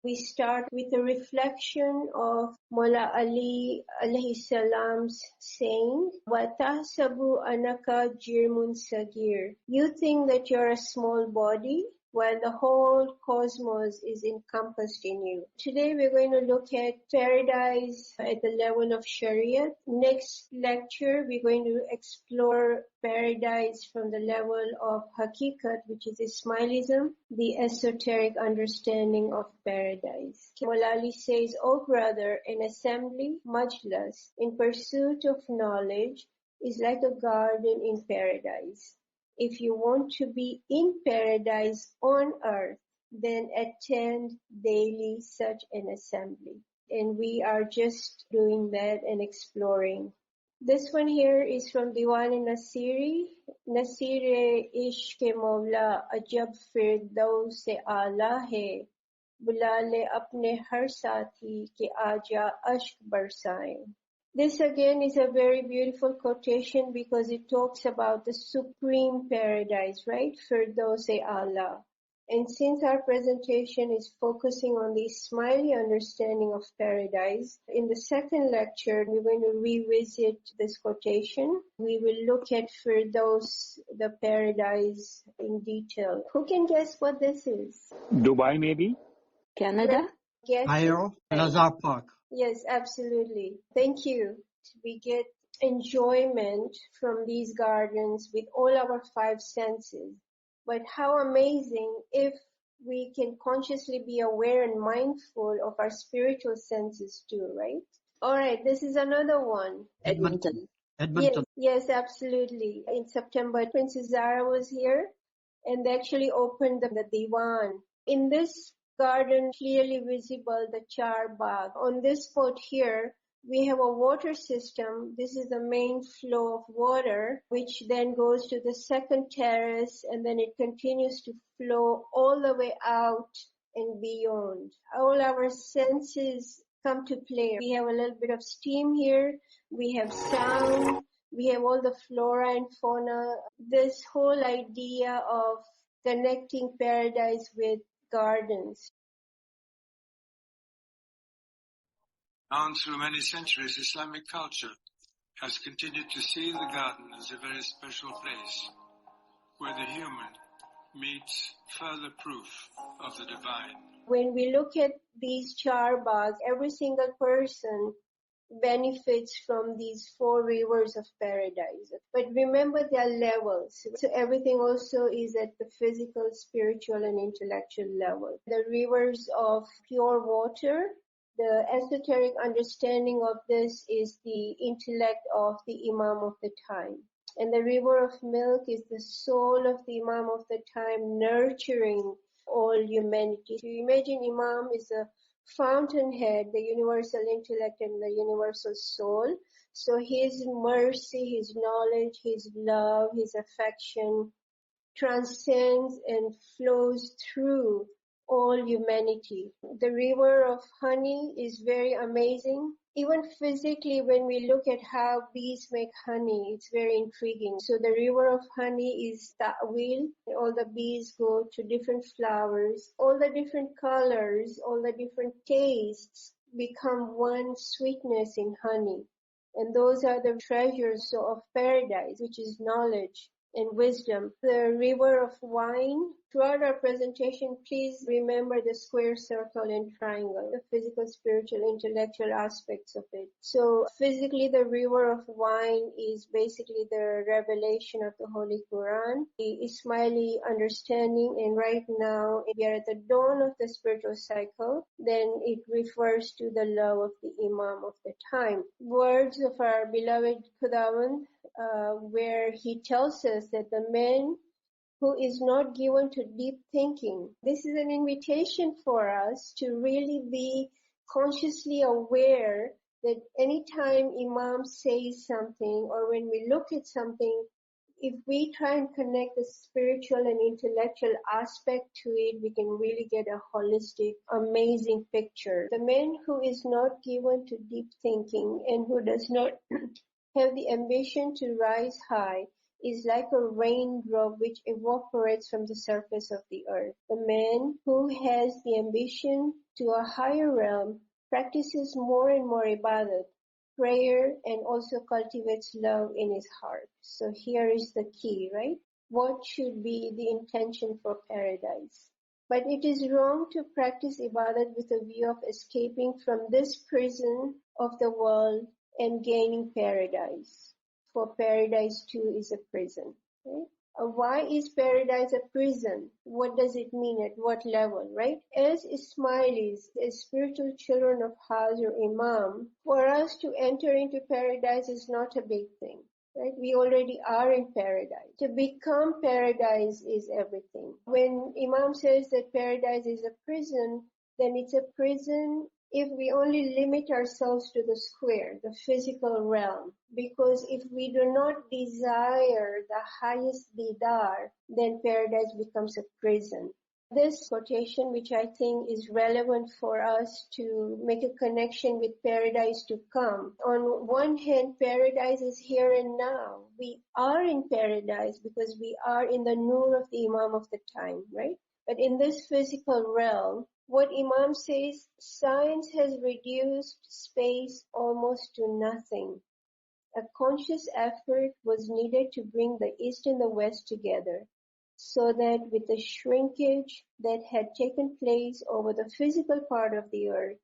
We start with a reflection of Mullah Ali alayhi salam's saying, وَتَحْسَبُ أَنَّكَ جِرْمٌ صَغِيرٌ. You think that you're a small body, while the whole cosmos is encompassed in you. Today we're going to look at paradise at the level of Sharia. Next lecture we're going to explore paradise from the level of Hakikat, which is Ismailism, the esoteric understanding of paradise. Mullah Ali says, "O brother, an assembly, majlis, in pursuit of knowledge is like a garden in paradise. If you want to be in paradise on earth, then attend daily such an assembly." And we are just doing that and exploring. This one here is from Diwan-e-Nasiri. Nasir-e-Ishq Mawla ajab firdaus-e a'la hai, बुला ले अपने हर साथी के आजा अश्क बरसाएं. This again is a very beautiful quotation because it talks about the supreme paradise, right? Firdaus-e A'la. And since our presentation is focusing on the Ismaili understanding of paradise, in the second lecture, we're going to revisit this quotation. We will look at Firdaus, the paradise, in detail. Who can guess what this is? Dubai, maybe? Canada? Guess. Cairo, Lazar Park. Yes, absolutely. Thank you. We get enjoyment from these gardens with all our five senses. But how amazing if we can consciously be aware and mindful of our spiritual senses too, right? All right, this is another one. Edmonton. Yes, absolutely. In September, Princess Zara was here and they actually opened the Diwan. In this garden, clearly visible the Char Bagh. On this spot here, we have a water system. This is the main flow of water, which then goes to the second terrace, and then it continues to flow all the way out and beyond. All our senses come to play. We have a little bit of steam here. We have sound. We have all the flora and fauna. This whole idea of connecting paradise with gardens. On through many centuries, Islamic culture has continued to see the garden as a very special place where the human meets further proof of the divine. When we look at these char baghs, every single person benefits from these four rivers of paradise. But remember, there are levels. So everything also is at the physical, spiritual, and intellectual level. The rivers of pure water, the esoteric understanding of this is the intellect of the Imam of the time. And the river of milk is the soul of the Imam of the time, nurturing all humanity. So you imagine Imam is a fountainhead, the universal intellect and the universal soul. So his mercy, his knowledge, his love, his affection transcends and flows through all humanity. The river of honey is very amazing. Even physically, when we look at how bees make honey, it's very intriguing. So the river of honey is ta'wil. All the bees go to different flowers. All the different colors, all the different tastes become one sweetness in honey. And those are the treasures of paradise, which is knowledge and wisdom. The river of wine. Throughout our presentation, please remember the square, circle, and triangle, the physical, spiritual, intellectual aspects of it. So physically, the river of wine is basically the revelation of the Holy Quran, the Ismaili understanding, and right now we are at the dawn of the spiritual cycle. Then it refers to the love of the Imam of the time. Words of our beloved Khudawand, where he tells us that the man who is not given to deep thinking. This is an invitation for us to really be consciously aware that anytime Imam says something or when we look at something, if we try and connect the spiritual and intellectual aspect to it, we can really get a holistic, amazing picture. The man who is not given to deep thinking and who does not have the ambition to rise high is like a raindrop which evaporates from the surface of the earth. The man who has the ambition to a higher realm practices more and more ibadat, prayer, and also cultivates love in his heart. So here is the key, right? What should be the intention for paradise? But it is wrong to practice ibadat with a view of escaping from this prison of the world and gaining paradise. For paradise too is a prison. Right? Why is paradise a prison? What does it mean? At what level, right? As Ismailis, as spiritual children of Hajj or Imam, for us to enter into paradise is not a big thing. Right? We already are in paradise. To become paradise is everything. When Imam says that paradise is a prison, then it's a prison if we only limit ourselves to the square, the physical realm. Because if we do not desire the highest didar, then paradise becomes a prison. This quotation, which I think is relevant for us to make a connection with paradise to come. On one hand, paradise is here and now. We are in paradise because we are in the nur of the Imam of the time, right? But in this physical realm, what Imam says, science has reduced space almost to nothing. A conscious effort was needed to bring the East and the West together, so that with the shrinkage that had taken place over the physical part of the earth,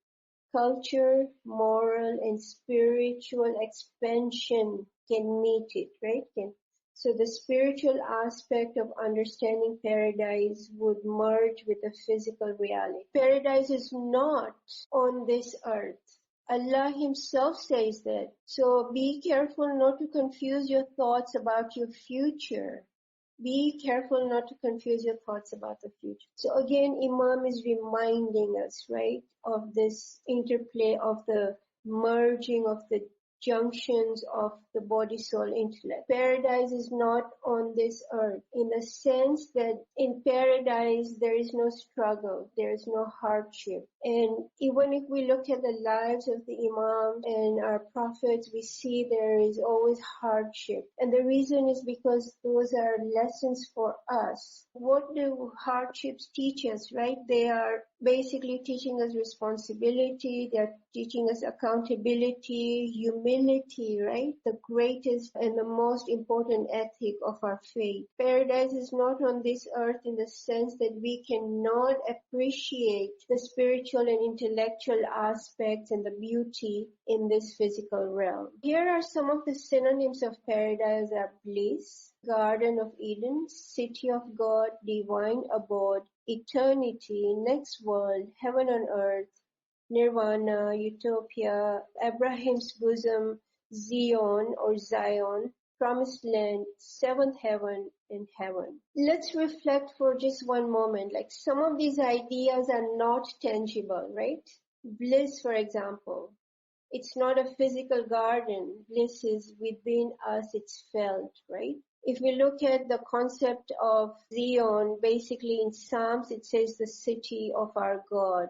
culture, moral, and spiritual expansion can meet it, right? So the spiritual aspect of understanding paradise would merge with the physical reality. Paradise is not on this earth. Allah Himself says that. So be careful not to confuse your thoughts about your future. Be careful not to confuse your thoughts about the future. So again, Imam is reminding us, right, of this interplay of the merging of the junctions of the body, soul, intellect. Paradise is not on this earth in the sense that in paradise there is no struggle, there is no hardship. And even if we look at the lives of the Imam and our prophets, we see there is always hardship. And the reason is because those are lessons for us. What do hardships teach us, right? They are basically teaching us responsibility, they're teaching us accountability, humility, right? The greatest and the most important ethic of our faith. Paradise is not on this earth in the sense that we cannot appreciate the spiritual and intellectual aspects and the beauty in this physical realm. Here are some of the synonyms of paradise are bliss, Garden of Eden, City of God, Divine Abode, Eternity, Next World, Heaven on Earth, Nirvana, Utopia, Abraham's Bosom, Zion or Zion, Promised Land, Seventh Heaven, and Heaven. Let's reflect for just one moment. Like some of these ideas are not tangible, right? Bliss, for example. It's not a physical garden. Bliss is within us, it's felt, right? If we look at the concept of Zion, basically in Psalms, it says the city of our God.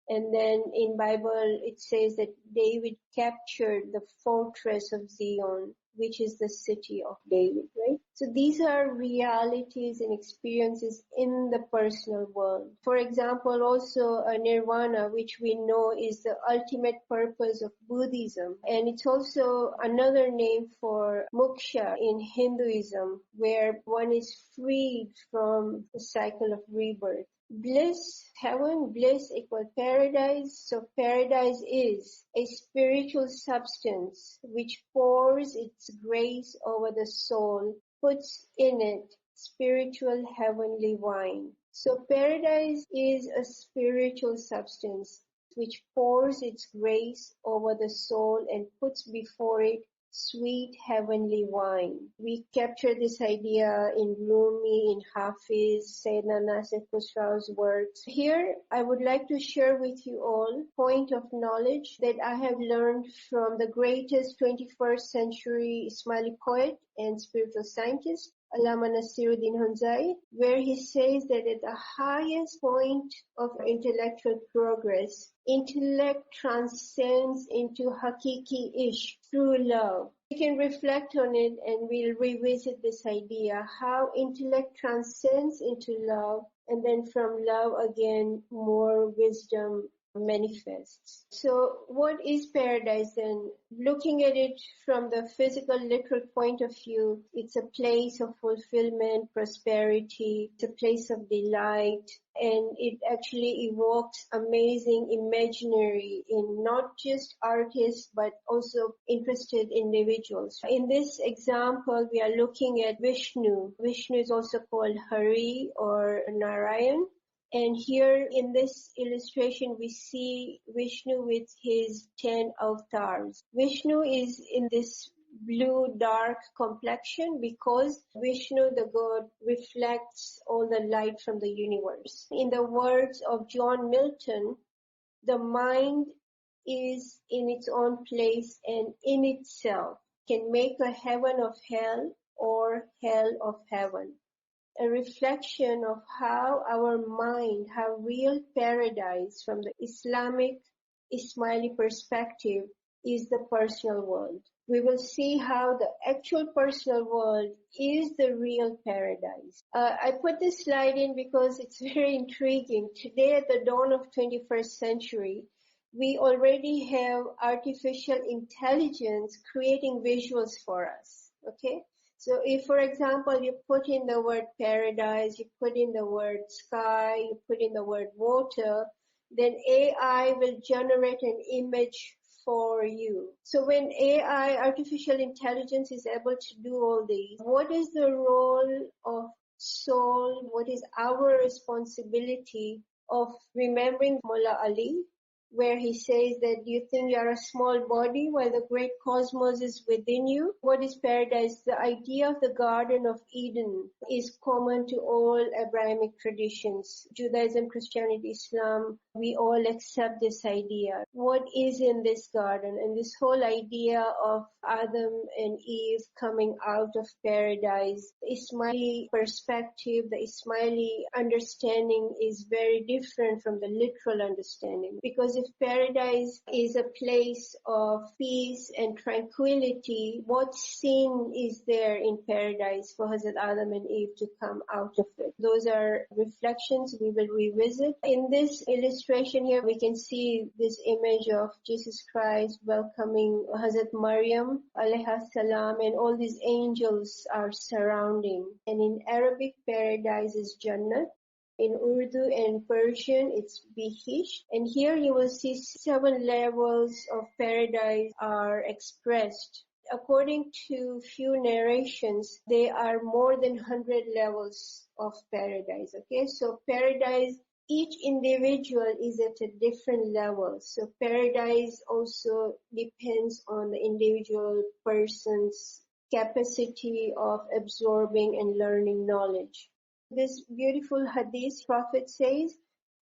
And then in Bible, it says that David captured the fortress of Zion, which is the city of David, right? So these are realities and experiences in the personal world. For example, also Nirvana, which we know is the ultimate purpose of Buddhism. And it's also another name for moksha in Hinduism, where one is freed from the cycle of rebirth. Bliss, heaven, bliss equal paradise. So paradise is a spiritual substance which pours its grace over the soul, puts in it spiritual heavenly wine. So paradise is a spiritual substance which pours its grace over the soul and puts before it sweet heavenly wine. We capture this idea in Rumi, in Hafiz, Sayyidina Nasir Khusraw's works. Here, I would like to share with you all a point of knowledge that I have learned from the greatest 21st century Ismaili poet and spiritual scientist, Allama Nasiruddin Hunzai, where he says that at the highest point of intellectual progress, intellect transcends into Hakiki Ishq, true love. We can reflect on it and we'll revisit this idea, how intellect transcends into love, and then from love again, more wisdom manifests. So what is paradise then? Looking at it from the physical, literal point of view, it's a place of fulfillment, prosperity, it's a place of delight, and it actually evokes amazing imaginary in not just artists but also interested individuals. In this example, we are looking at Vishnu. Vishnu is also called Hari or Narayan. And here in this illustration, we see Vishnu with his 10 avatars. Vishnu is in this blue dark complexion because Vishnu, the god, reflects all the light from the universe. In the words of John Milton, the mind is in its own place and in itself can make a heaven of hell or hell of heaven. A reflection of how our mind, how real paradise from the Islamic Ismaili perspective is the personal world. We will see how the actual personal world is the real paradise. I put this slide in because it's very intriguing. Today at the dawn of 21st century, we already have artificial intelligence creating visuals for us. Okay? So if, for example, you put in the word paradise, you put in the word sky, you put in the word water, then AI will generate an image for you. So when AI, artificial intelligence, is able to do all these, what is the role of soul? What is our responsibility of remembering Mullah Ali, where he says that you think you are a small body while the great cosmos is within you? What is paradise? The idea of the Garden of Eden is common to all Abrahamic traditions. Judaism, Christianity, Islam, we all accept this idea. What is in this garden? And this whole idea of Adam and Eve coming out of paradise, the Ismaili perspective, the Ismaili understanding is very different from the literal understanding. Because if paradise is a place of peace and tranquility, what sin is there in paradise for Hazrat Adam and Eve to come out of it? Those are reflections we will revisit. In this illustration here, we can see this image of Jesus Christ welcoming Hazrat Maryam alayha salam, and all these angels are surrounding. And in Arabic, paradise is Jannat. In Urdu and Persian, it's Bihish. And here you will see 7 levels of paradise are expressed. According to few narrations, there are more than 100 levels of paradise. Okay, so paradise, each individual is at a different level. So paradise also depends on the individual person's capacity of absorbing and learning knowledge. This beautiful hadith, Prophet says,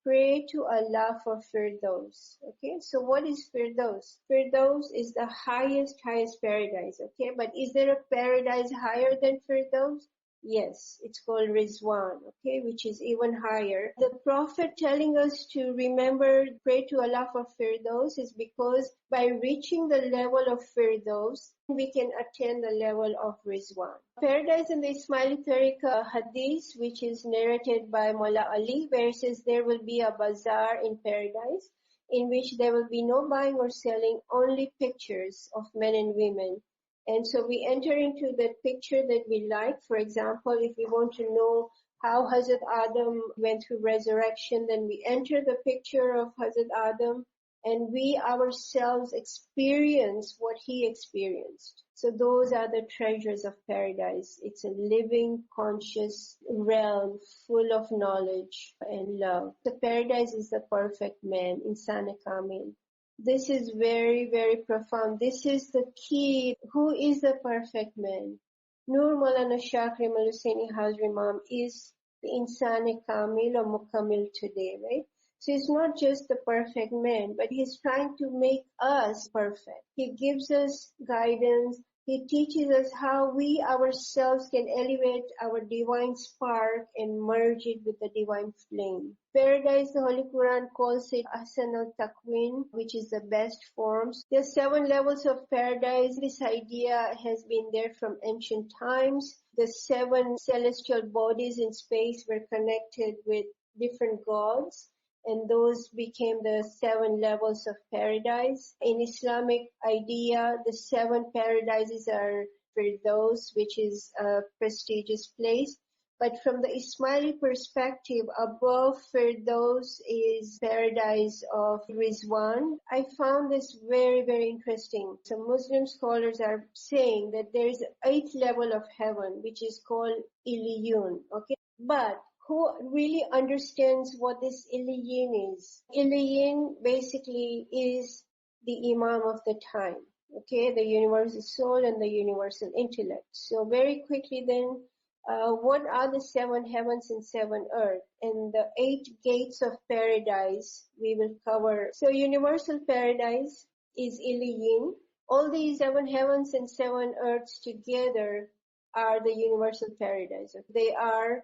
pray to Allah for Firdaus. Okay, so what is Firdaus? Firdaus is the highest paradise. Okay, but is there a paradise higher than Firdaus? Yes, it's called Rizwan, okay, which is even higher. The Prophet telling us to remember, pray to Allah for Firdaus is because by reaching the level of Firdaus, we can attain the level of Rizwan. Paradise in the Ismaili Tariqa hadith, which is narrated by Mullah Ali, where it says there will be a bazaar in paradise in which there will be no buying or selling, only pictures of men and women. And so we enter into that picture that we like. For example, if we want to know how Hazrat Adam went through resurrection, then we enter the picture of Hazrat Adam and we ourselves experience what he experienced. So those are the treasures of paradise. It's a living, conscious realm full of knowledge and love. The paradise is the perfect man, Insan Kamil. This is very, very profound. This is the key. Who is the perfect man? Nur Maulana Shah Karim Al-Husaini Hazri Imam is the Insan Kamil or Mukamil today, right? So he's not just the perfect man, but he's trying to make us perfect. He gives us guidance, He teaches us how we ourselves can elevate our divine spark and merge it with the divine flame. Paradise, the Holy Quran calls it Ahsan al-Taqwin, which is the best forms. There are 7 levels of paradise. This idea has been there from ancient times. The 7 celestial bodies in space were connected with different gods, and those became the 7 levels of paradise. In Islamic idea, the 7 paradises are Firdaus, which is a prestigious place. But from the Ismaili perspective, above Firdaus is paradise of Rizwan. I found this very, very interesting. Some Muslim scholars are saying that there is an 8th level of heaven, which is called Iliyun. Okay, but who really understands what this Iliyin is? Iliyin basically is the Imam of the time, okay, the universal soul and the universal intellect. So very quickly then, what are the 7 heavens and 7 earth? And the 8 gates of paradise we will cover. So universal paradise is Iliyin. All these 7 heavens and 7 earths together are the universal paradise. They are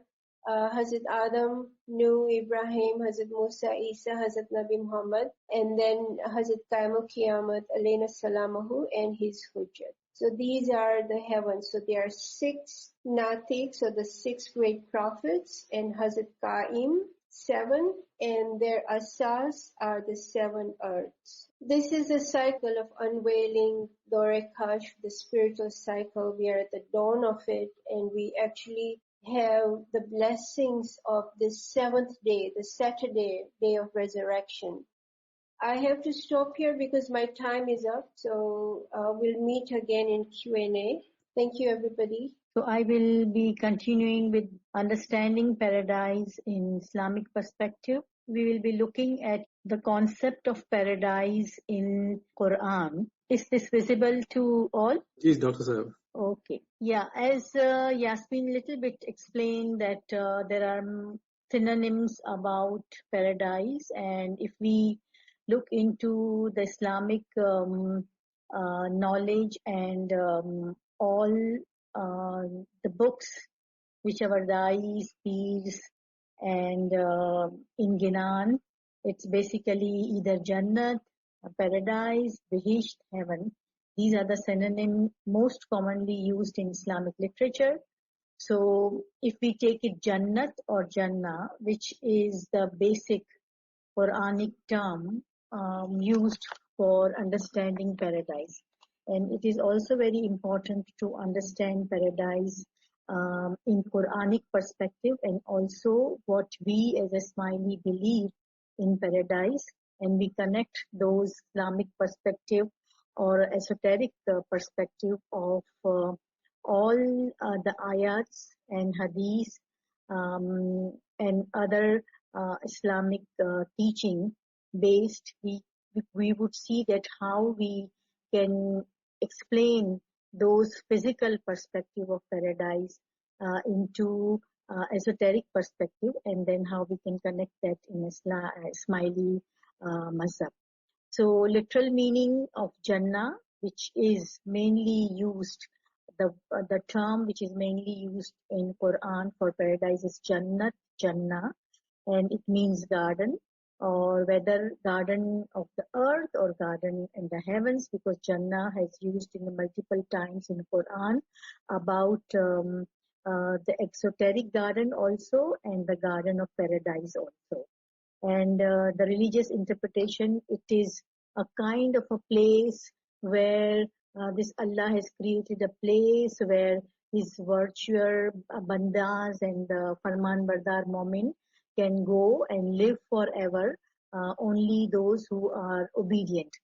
Hazrat Adam, Nuh, Ibrahim, Hazrat Musa, Isa, Hazrat Nabi Muhammad, and then Hazrat Qaimul Qiyamat, alayna salamahu, and his hujjat. So these are the heavens. So there are 6 Natiq, so the 6 great prophets, and Hazrat Qaim, 7, and their asas are the 7 earths. This is a cycle of unveiling Dorekash, the spiritual cycle. We are at the dawn of it, and we actually have the blessings of this 7th day, the Saturday, day of resurrection. I have to stop here because my time is up, so we'll meet again in Q&A. Thank you, everybody. So I will be continuing with understanding paradise in Islamic perspective. We will be looking at the concept of paradise in Quran. Is this visible to all? Yes, Dr. Sahib. Okay. Yeah, as Yasmin little bit explained that there are synonyms about paradise, and if we look into the Islamic knowledge and all the books which our dais, peers, and in Ginan, it's basically either Jannat, paradise, Bihisht, heaven. These are the synonyms most commonly used in Islamic literature. So if we take it Jannat or Jannah, which is the basic Quranic term used for understanding paradise. And it is also very important to understand paradise in Quranic perspective, and also what we as a Ismaili believe in paradise, and we connect those Islamic perspective or esoteric perspective of all the ayats and hadiths and other Islamic teaching based. We would see that how we can explain those physical perspective of paradise into esoteric perspective, and then how we can connect that in Ismaili mazhab. So literal meaning of Jannah, which is mainly used, the term which is mainly used in Quran for paradise is Jannat, Jannah, and it means garden, or whether garden of the earth or garden in the heavens, because Jannah has used in multiple times in Quran about the exoteric garden also, and the garden of paradise also. And the religious interpretation, it is a kind of a place where this Allah has created a place where his virtuous bandas and farman bardar mu'min can go and live forever, only those who are obedient.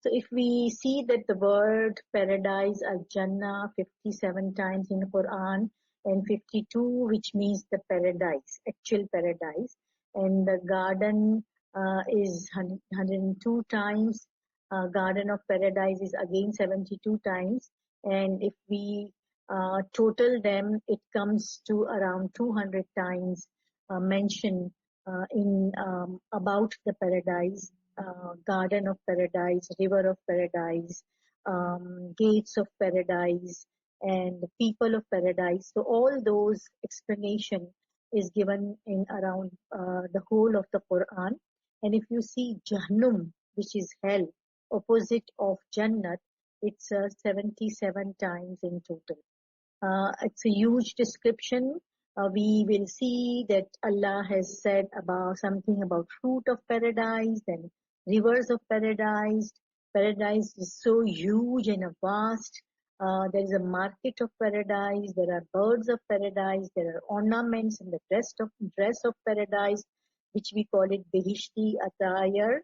So if we see that the word paradise as Jannah 57 times in the Quran, and 52 which means the paradise, actual paradise, and the garden is 102 times, garden of paradise is again 72 times, and if we total them, it comes to around 200 times mentioned in about the paradise, garden of paradise, river of paradise, gates of paradise and the people of paradise. So all those explanation is given in around the whole of the Quran. And if you see Jahannam, which is hell, opposite of Jannat, it's 77 times in total. It's a huge description. We will see that Allah has said about something about fruit of paradise and rivers of paradise. Paradise is so huge and vast. There is a market of paradise. There are birds of paradise. There are ornaments in the dress of paradise, which we call it Behishti attire.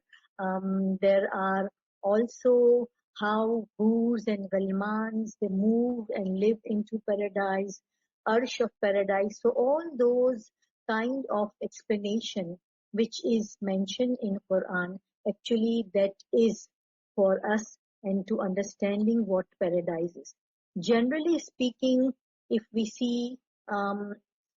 There are also how Hurs and Ghalmans, they move and live into paradise, Arsh of paradise. So all those kind of explanation which is mentioned in Quran, actually that is for us and to understanding what paradise is. Generally speaking, if we see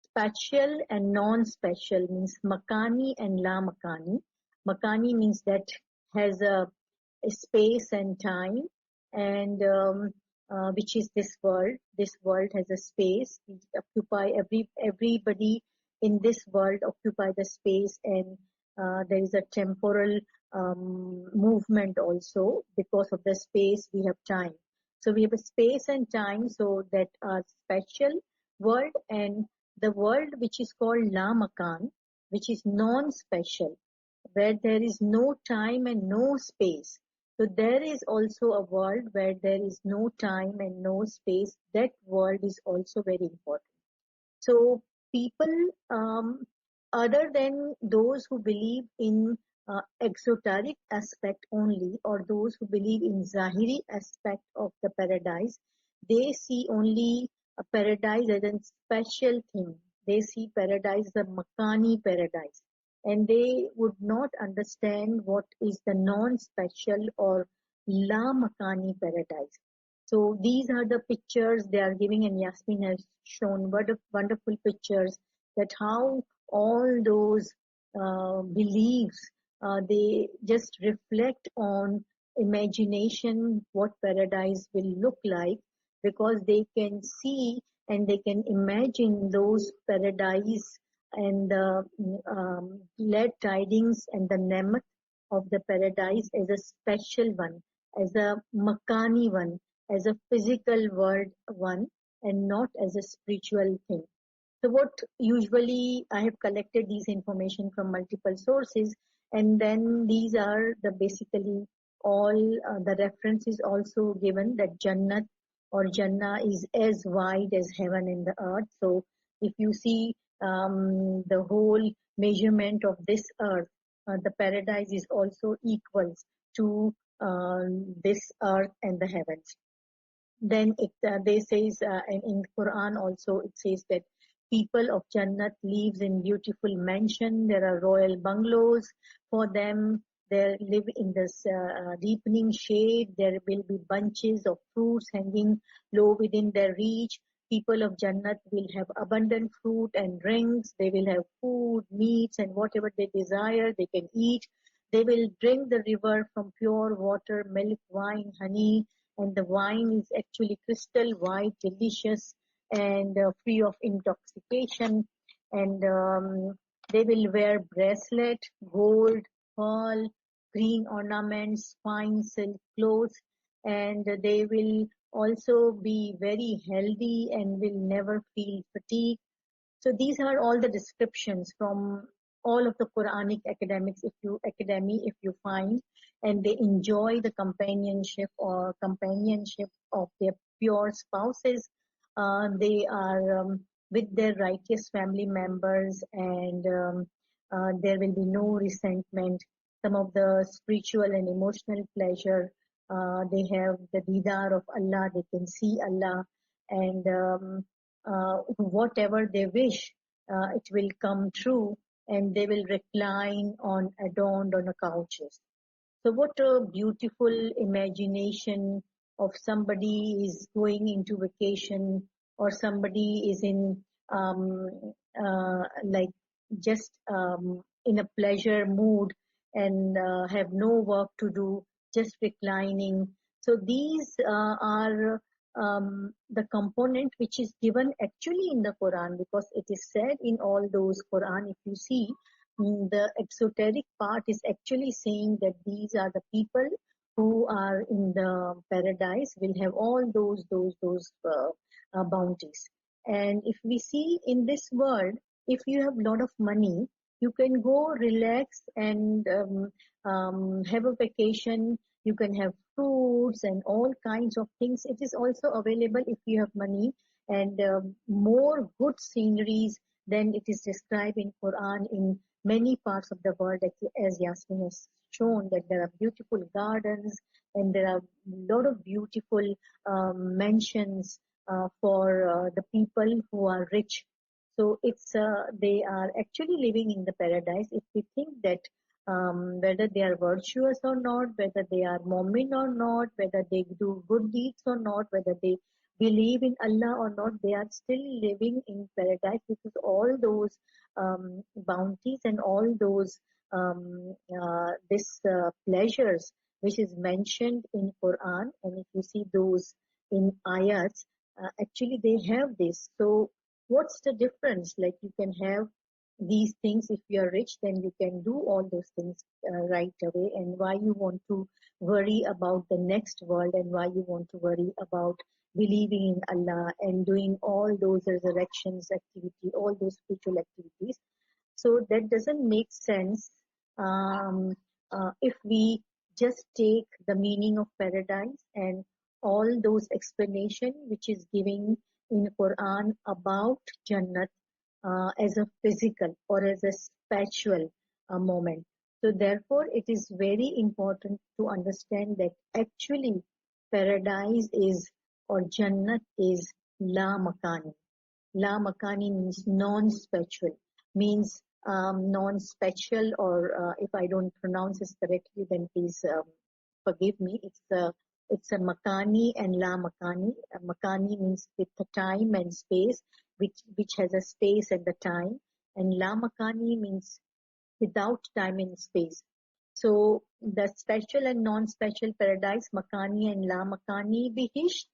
spatial and non-spatial, means makani and la makani. Makani means that has a space and time, and which is this world. This world has a space. We occupy everybody in this world occupy the space, and there is a temporal movement also. Because of the space, we have time. So we have a space and time. So that are spatial world, and the world which is called La Makan, which is non-spatial, where there is no time and no space. So there is also a world where there is no time and no space. That world is also very important. So people, other than those who believe in exoteric aspect only, or those who believe in Zahiri aspect of the paradise, they see only a paradise as a special thing. They see paradise as a Makani paradise, and they would not understand what is the non-special or La Makani paradise. So these are the pictures they are giving, and Yasmin has shown wonderful pictures that how all those beliefs, they just reflect on imagination what paradise will look like, because they can see and they can imagine those paradise and the glad tidings and the nemat of the paradise as a special one, as a makani one, as a physical world one, and not as a spiritual thing. So what usually I have collected these information from multiple sources, and then these are the basically all the references also given that Jannat or Jannah is as wide as heaven and the earth. So if you see the whole measurement of this earth, the paradise is also equals to this earth and the heavens. Then they says in Quran also it says that people of Jannat lives in beautiful mansion. There are royal bungalows for them. They live in this deepening shade. There will be bunches of fruits hanging low within their reach. People of Jannat will have abundant fruit and drinks. They will have food, meats, and whatever they desire, they can eat. They will drink the river from pure water, milk, wine, honey, and the wine is actually crystal white, delicious, and free of intoxication. And they will wear bracelet, gold, pearl, green ornaments, fine silk clothes, and they will also be very healthy and will never feel fatigue. So these are all the descriptions from all of the Quranic academy if you find, and they enjoy the companionship of their pure spouses. They are with their righteous family members, and there will be no resentment. Some of the spiritual and emotional pleasure, they have the didar of Allah, they can see Allah, and whatever they wish, it will come true, and they will recline adorned on a couches. So what a beautiful imagination of somebody is going into vacation, or somebody is in like just in a pleasure mood and have no work to do, just reclining. So these are the component which is given actually in the Quran, because it is said in all those Quran, if you see, the exoteric part is actually saying that these are the people who are in the paradise will have all those bounties. And if we see in this world, if you have a lot of money, you can go relax and have a vacation. You can have fruits and all kinds of things. It is also available if you have money, and more good sceneries than it is described in Quran in many parts of the world. As Yasmin has shown, that there are beautiful gardens and there are a lot of beautiful mansions for the people who are rich. So it's they are actually living in the paradise. If we think that whether they are virtuous or not, whether they are Mu'min or not, whether they do good deeds or not, whether they believe in Allah or not, they are still living in paradise, because all those bounties and all those this pleasures which is mentioned in Quran, and if you see those in ayats, actually they have this. So what's the difference? Like, you can have these things. If you are rich, then you can do all those things right away. And why you want to worry about the next world, and why you want to worry about believing in Allah and doing all those resurrections activity, all those spiritual activities? So that doesn't make sense if we just take the meaning of paradise and all those explanation which is giving in Quran about Jannat as a physical or as a spiritual moment. So therefore, it is very important to understand that actually paradise is, or Jannat is, La Makani. La Makani means non-spiritual, means non-spatial, or if I don't pronounce this correctly, then please forgive me. It's a Makani and La Makani. Makani means with the time and space, which has a space and the time, and La Makani means without time and space. So the special and non-special paradise, Makani and La Makani, Bihish,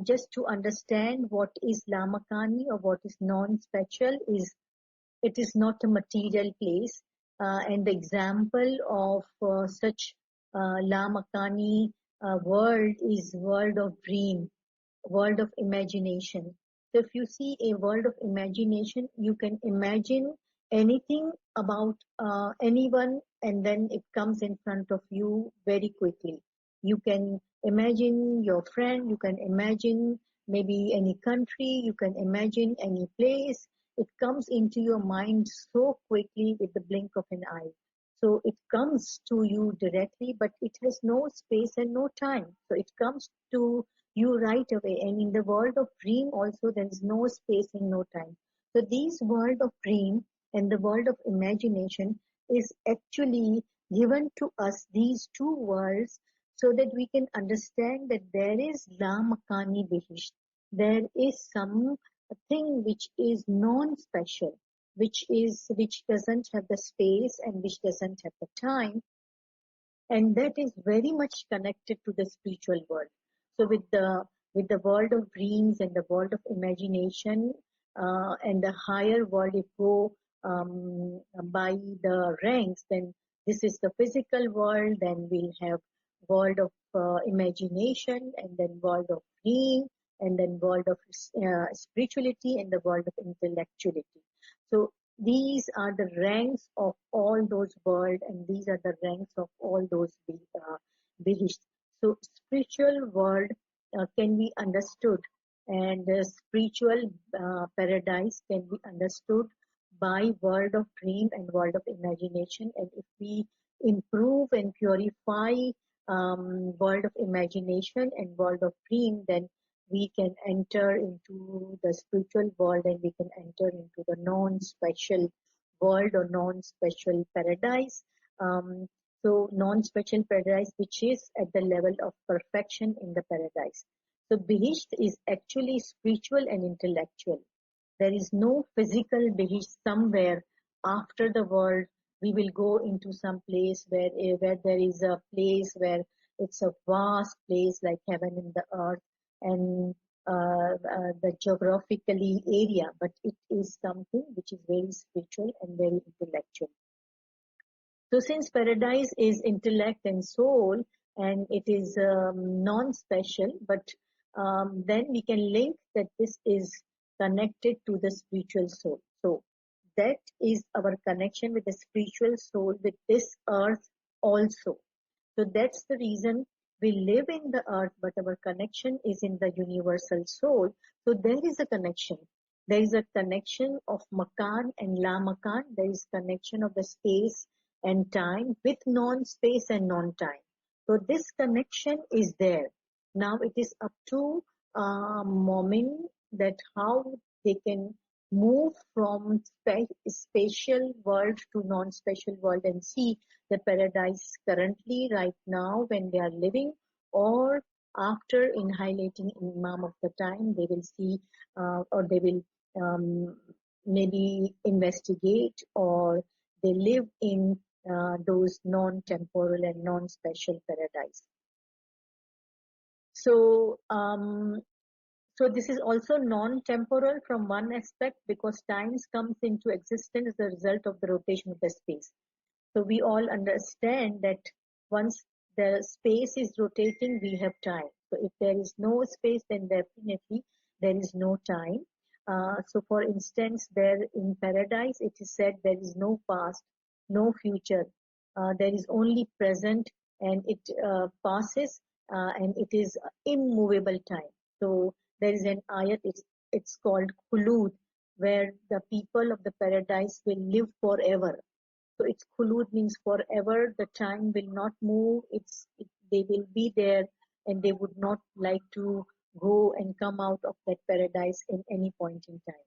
just to understand what is La Makani or what is non-special, is it is not a material place. And the example of such La Makani world is world of dream, world of imagination. So if you see a world of imagination, you can imagine anything about anyone, and then it comes in front of you very quickly. You can imagine your friend, you can imagine maybe any country, you can imagine any place. It comes into your mind so quickly with the blink of an eye. So it comes to you directly, but it has no space and no time. So it comes to you right away. And in the world of dream also, there is no space and no time. So this world of dream and the world of imagination is actually given to us, these two worlds, so that we can understand that there is La Makani Bihish. There is something which is non-special, which doesn't have the space and which doesn't have the time, and that is very much connected to the spiritual world. So with the world of dreams and the world of imagination, and the higher world, if go by the ranks, then this is the physical world, then we'll have world of imagination, and then world of dream, and then world of spirituality, and the world of intellectuality. So these are the ranks of all those worlds, and these are the ranks of all those behishts. So spiritual world can be understood, and spiritual paradise can be understood by world of dream and world of imagination. And if we improve and purify world of imagination and world of dream, then we can enter into the spiritual world, and we can enter into the non-special world or non-special paradise. So non-special paradise, which is at the level of perfection in the paradise. So Bihisht is actually spiritual and intellectual. There is no physical Bihisht somewhere after the world. We will go into some place where there is a place where It's a vast place like heaven and the earth, and the geographically area, but it is something which is very spiritual and very intellectual. So since paradise is intellect and soul, and it is non-special, but then we can link that this is connected to the spiritual soul. So that is our connection with the spiritual soul, with this earth also. So that's the reason we live in the earth, but our connection is in the universal soul. So there is a connection. There is a connection of makan and la makan. There is connection of the space and time with non-space and non-time. So this connection is there. Now it is up to Momin that how they can move from spatial world to non-spatial world and see the paradise currently right now when they are living, or after inhalating Imam of the time they will see or they will maybe investigate, or they live in those non-temporal and non-spatial paradise. So so this is also non-temporal from one aspect, because time comes into existence as a result of the rotation of the space. So we all understand that once the space is rotating, we have time. So if there is no space, then definitely there is no time. So for instance, there in paradise, it is said there is no past, no future. There is only present, and it passes, and it is immovable time. So there is an ayat, it's called Khulud, where the people of the paradise will live forever. So it's khulud means forever. The time will not move. They will be there, and they would not like to go and come out of that paradise in any point in time.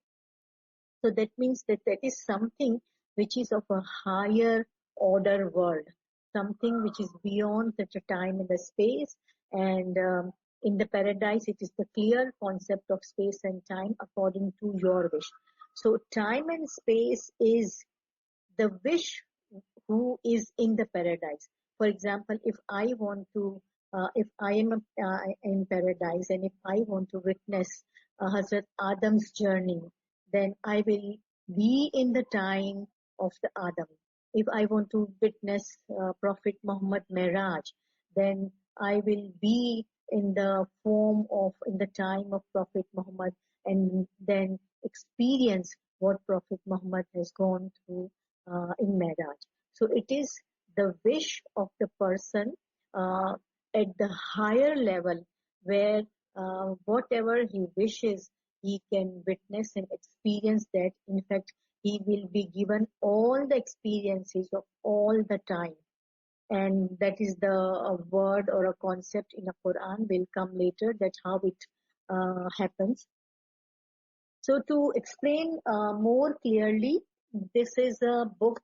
So that means that that is something which is of a higher order world, something which is beyond the time and the space. And in the paradise, it is the clear concept of space and time according to your wish. So time and space is the wish who is in the paradise. For example, if I want to, if I am in paradise, and if I want to witness Hazrat Adam's journey, then I will be in the time of the Adam. If I want to witness Prophet Muhammad Miraj, then I will be in the form of, in the time of Prophet Muhammad, and then experience what Prophet Muhammad has gone through in Miraj. So it is the wish of the person at the higher level, where whatever he wishes, he can witness and experience that. In fact, he will be given all the experiences of all the time. And that is the word or a concept in the Quran will come later, that how it happens. So to explain more clearly, this is a book.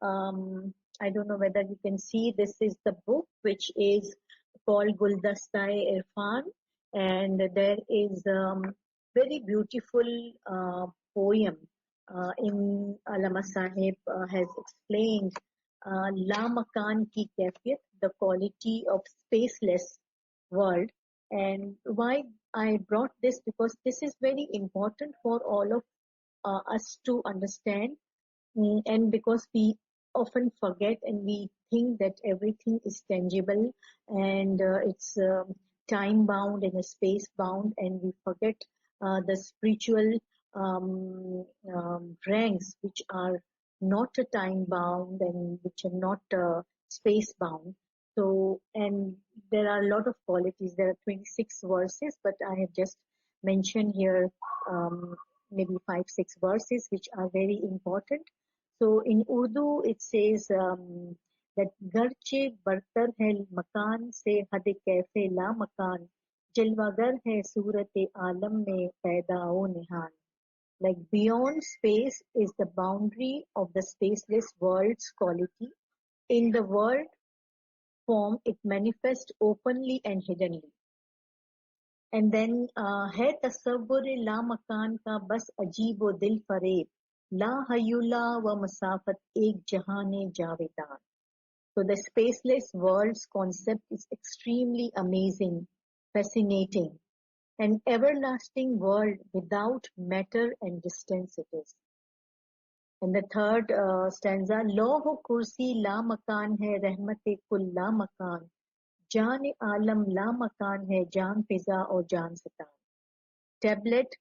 I don't know whether you can see, this is the book which is called Guldastai Irfan, and there is very beautiful poem in Allama Sahib has explained La Makan Ki Kaifiyat, the quality of spaceless world. And why I brought this, because this is very important for all of us to understand. And because we often forget and we think that everything is tangible, and it's time bound and space bound, and we forget the spiritual ranks which are not time bound and which are not space bound. So, and there are a lot of qualities. There are 26 verses, but I have just mentioned here maybe 5-6 verses which are very important. So in Urdu it says that garche bartar hai makan se had kaise la makan, jalwagar hai surat alam mein paida o nihan. Like beyond space is the boundary of the spaceless world's quality. In the world form it manifests openly and hiddenly. And then है तसव्वुर ला मकान का बस अजीब व दिल फरेब, ला हयुला व मसाफत एक जहाने जावेदान. So the spaceless world's concept is extremely amazing, fascinating, an everlasting world without matter and distance it is. And the third stanza, Loh kursi la makan hai, rahmat kul la makan, jaan alam la makan hai, jaan fiza or jaan satan. Tablet,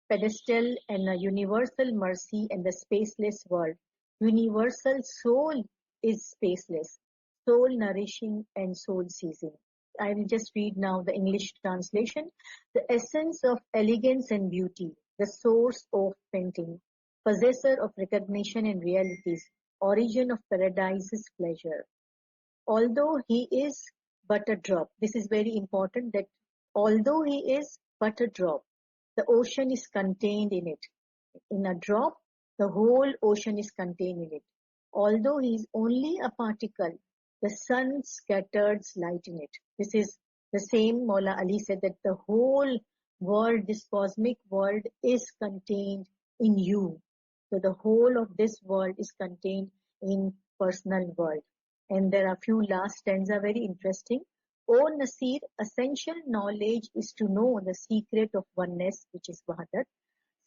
pedestal, and a universal mercy and the spaceless world. Universal soul is spaceless, soul nourishing and soul seizing. I will just read now the English translation. The essence of elegance and beauty, the source of painting, possessor of recognition and realities, origin of paradise's pleasure. Although he is but a drop, this is very important that although he is but a drop, the ocean is contained in it. In a drop, the whole ocean is contained in it. Although he is only a particle, the sun scatters light in it. This is the same Maula Ali said that the whole world, this cosmic world is contained in you. So the whole of this world is contained in personal world. And there are few last stanza very interesting. O Nasir, essential knowledge is to know the secret of oneness, which is Wahadat.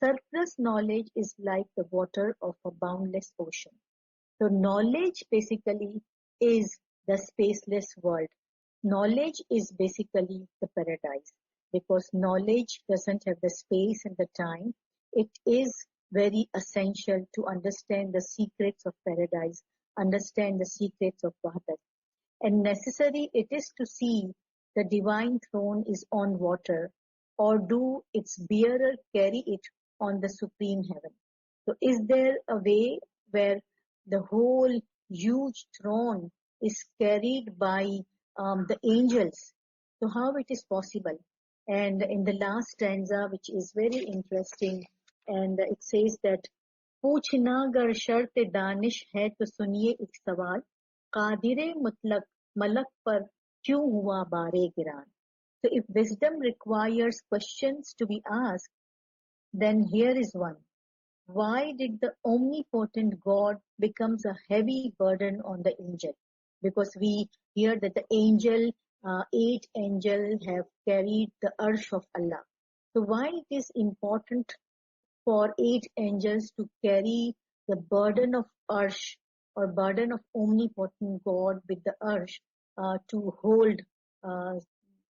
Surplus knowledge is like the water of a boundless ocean. So knowledge basically is the spaceless world. Knowledge is basically the paradise because knowledge doesn't have the space and the time. It is very essential to understand the secrets of paradise, understand the secrets of Wahadat. And necessary it is to see the divine throne is on water, or do its bearer carry it on the supreme heaven. So is there a way where the whole huge throne is carried by the angels? So how it is possible? And in the last stanza, which is very interesting, and it says that पूछना गर शर्त दानिश है तो सुनिए एक सवाल कादिरे मुतलक मलक पर क्यों हुआ बारे गिरान. So if wisdom requires questions to be asked, then here is one. Why did the omnipotent God becomes a heavy burden on the angel? Because we hear that the angel, 8 angels have carried the arsh of Allah. So why it is important for 8 angels to carry the burden of arsh or burden of omnipotent God with the arsh to hold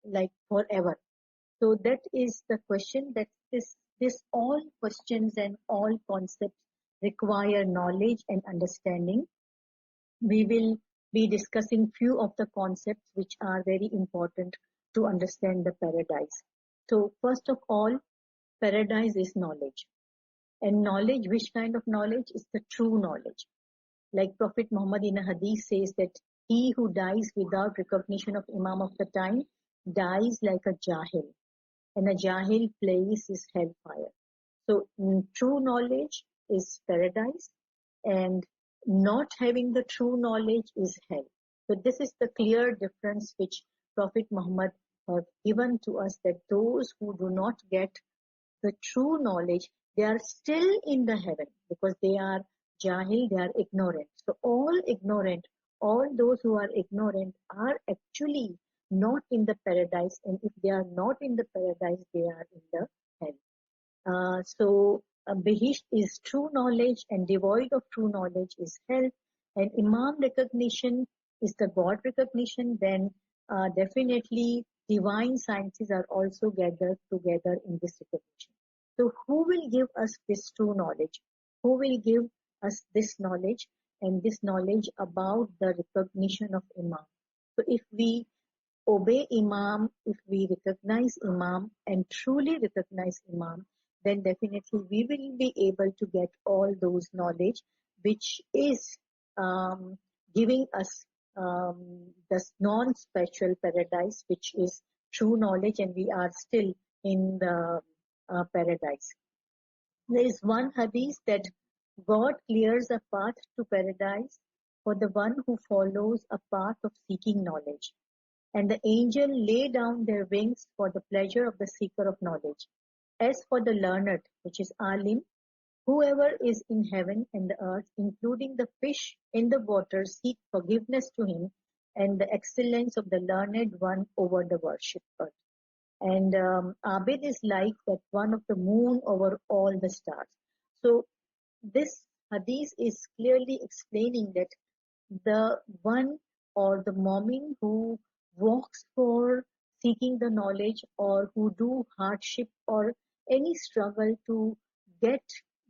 like forever? So that is the question, that this all questions and all concepts require knowledge and understanding. We will be discussing few of the concepts which are very important to understand the paradise. So first of all, paradise is knowledge. And knowledge, which kind of knowledge? Is the true knowledge. Like Prophet Muhammad in a hadith says that he who dies without recognition of Imam of the time dies like a jahil. And a jahil place is hellfire. So true knowledge is paradise, and not having the true knowledge is hell. So this is the clear difference which Prophet Muhammad have given to us, that those who do not get the true knowledge, they are still in the heaven because they are jahil, they are ignorant. So all ignorant, all those who are ignorant are actually not in the paradise, and if they are not in the paradise, they are in the hell. So Bihisht is true knowledge, and devoid of true knowledge is hell. And Imam recognition is the God recognition. Then definitely divine sciences are also gathered together in this recognition. So who will give us this true knowledge? Who will give us this knowledge and this knowledge about the recognition of Imam? So if we obey Imam, if we recognize Imam and truly recognize Imam, then definitely we will be able to get all those knowledge which is giving us the non-special paradise, which is true knowledge, and we are still in the paradise. There is one hadith that God clears a path to paradise for the one who follows a path of seeking knowledge. And the angel lay down their wings for the pleasure of the seeker of knowledge. As for the learned, which is alim, Whoever is in heaven and the earth, including the fish in the water, seek forgiveness to him and the excellence of the learned one over the worshipper. And Abid is like that one of the moon over all the stars. So this hadith is clearly explaining that the one or the mu'min who walks for seeking the knowledge or who do hardship or any struggle to get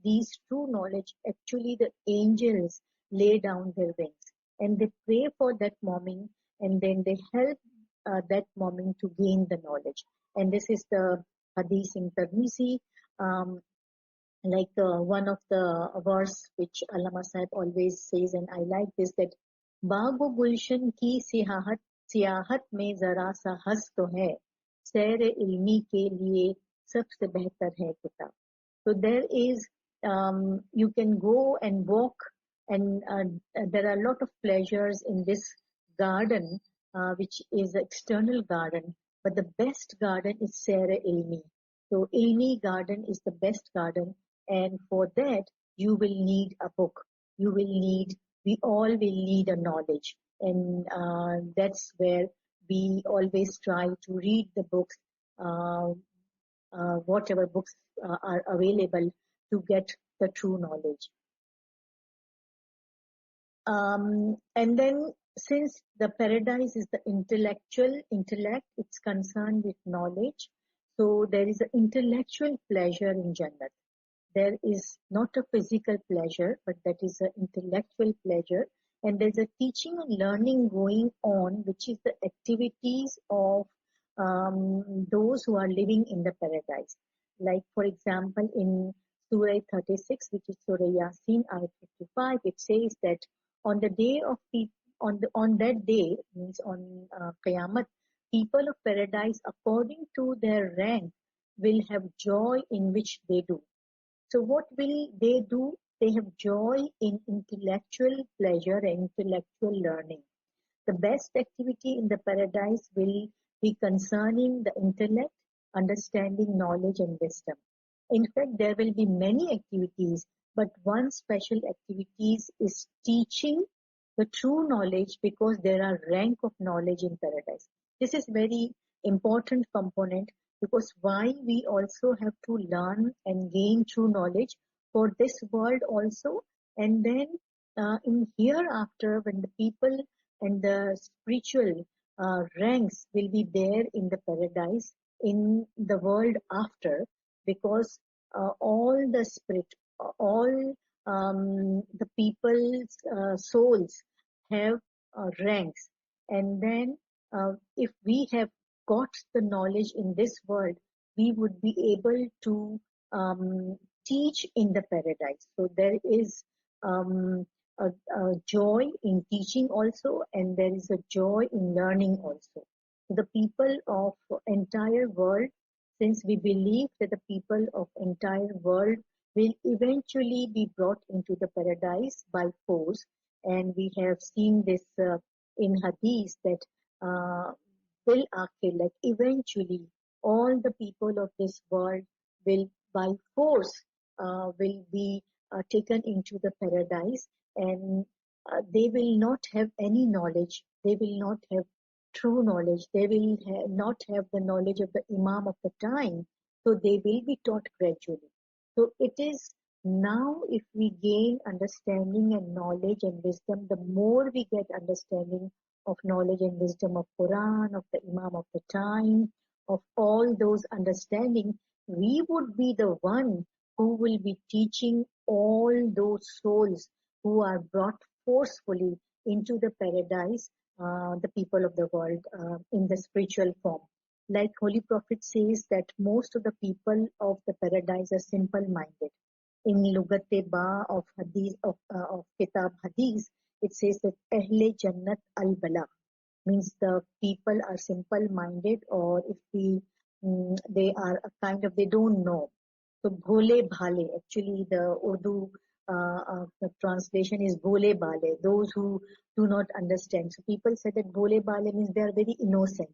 these true knowledge, actually the angels lay down their wings and they pray for that mu'min and then they help that mu'min to gain the knowledge. And this is the hadith in Tirmizi. Like one of the verse which Allama Sahib always says, and I like this, that बागो गुलशन की सियाहत में जरा सा हंस तो है, सैर इल्मी के लिए सबसे बेहतर है किताब. So there is, you can go and walk, and there are a lot of pleasures in this garden, which is an external garden, but the best garden is Sera Ilmi. So Ilmi garden is the best garden, and for that you will need a book. We all will need a knowledge, and that's where we always try to read the books, whatever books are available to get the true knowledge. And then since the paradise is the intellect, it's concerned with knowledge. So there is an intellectual pleasure in Jannat. There is not a physical pleasure, but that is an intellectual pleasure. And there's a teaching and learning going on, which is the activities of those who are living in the paradise. Like, for example, in Surah 36, which is Surah Yasin, Ayat 55, it says that on the day of on that day, means on Qiyamah, people of paradise, according to their rank, will have joy in which they do. So what will they do? They have joy in intellectual pleasure and intellectual learning. The best activity in the paradise will be concerning the intellect, understanding, knowledge and wisdom. In fact, there will be many activities, but one special activity is teaching the true knowledge, because there are rank of knowledge in paradise. This is very important component, because why we also have to learn and gain true knowledge for this world also, and then in hereafter, when the people and the spiritual ranks will be there in the paradise in the world after, because all the spirit, all the people's souls have ranks, and then if we have got the knowledge in this world, we would be able to teach in the paradise. So there is a joy in teaching also, and there is a joy in learning also. The people of entire world, since we believe that the people of entire world will eventually be brought into the paradise by force, and we have seen this in hadith that will akhir, like eventually all the people of this world will by force will be taken into the paradise, and they will not have any knowledge. They will not have true knowledge. They will not have the knowledge of the Imam of the time. So they will be taught gradually. So it is now, if we gain understanding and knowledge and wisdom, the more we get understanding of knowledge and wisdom of Quran, of the Imam of the time, of all those understanding, we would be the one who will be teaching all those souls who are brought forcefully into the paradise, the people of the world in the spiritual form. Like Holy Prophet says that most of the people of the paradise are simple-minded. In Lugat-e-Ba of Hadith of Kitab Hadith, it says that Ahle Jannat al-Bala, means the people are simple-minded, or if they are a kind of, they don't know. So Bhole Bhale, actually the Urdu the translation is Bhole Bhale, those who do not understand. So people say that Bhole Bhale means they are very innocent.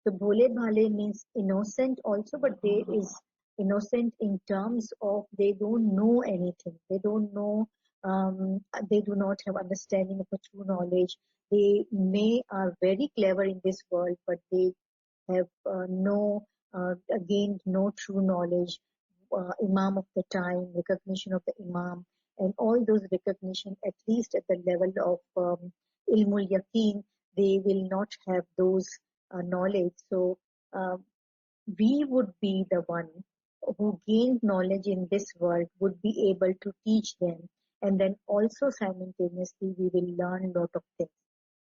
So Bhole Bhale means innocent also, but there is innocent in terms of they don't know anything. They don't know, they do not have understanding of the true knowledge. They may are very clever in this world, but they have gained no true knowledge. Imam of the time, recognition of the Imam, and all those recognition, at least at the level of ilmul yaqeen, they will not have those knowledge. So uh, we would be the one who gained knowledge in this world, would be able to teach them, and then also simultaneously we will learn a lot of things.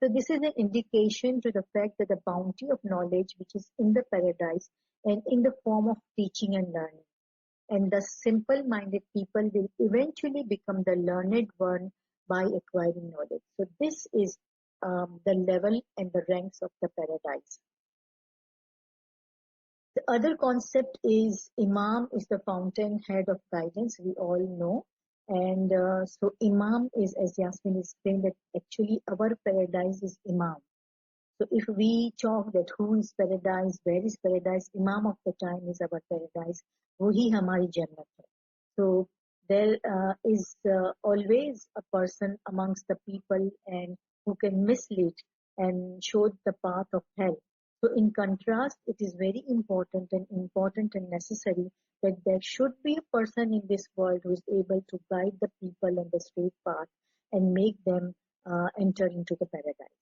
So this is an indication to the fact that the bounty of knowledge which is in the paradise and in the form of teaching and learning. And the simple-minded people will eventually become the learned one by acquiring knowledge. So this is the level and the ranks of the paradise. The other concept is Imam is the fountainhead of guidance, we all know. And so Imam is, as Yasmin explained, that actually our paradise is Imam. So if we talk that who is paradise, where is paradise, Imam of the time is our paradise, wahi hamari jannat hai. So there is always a person amongst the people and who can mislead and show the path of hell. So in contrast, it is very important and necessary that there should be a person in this world who is able to guide the people on the straight path and make them enter into the paradise.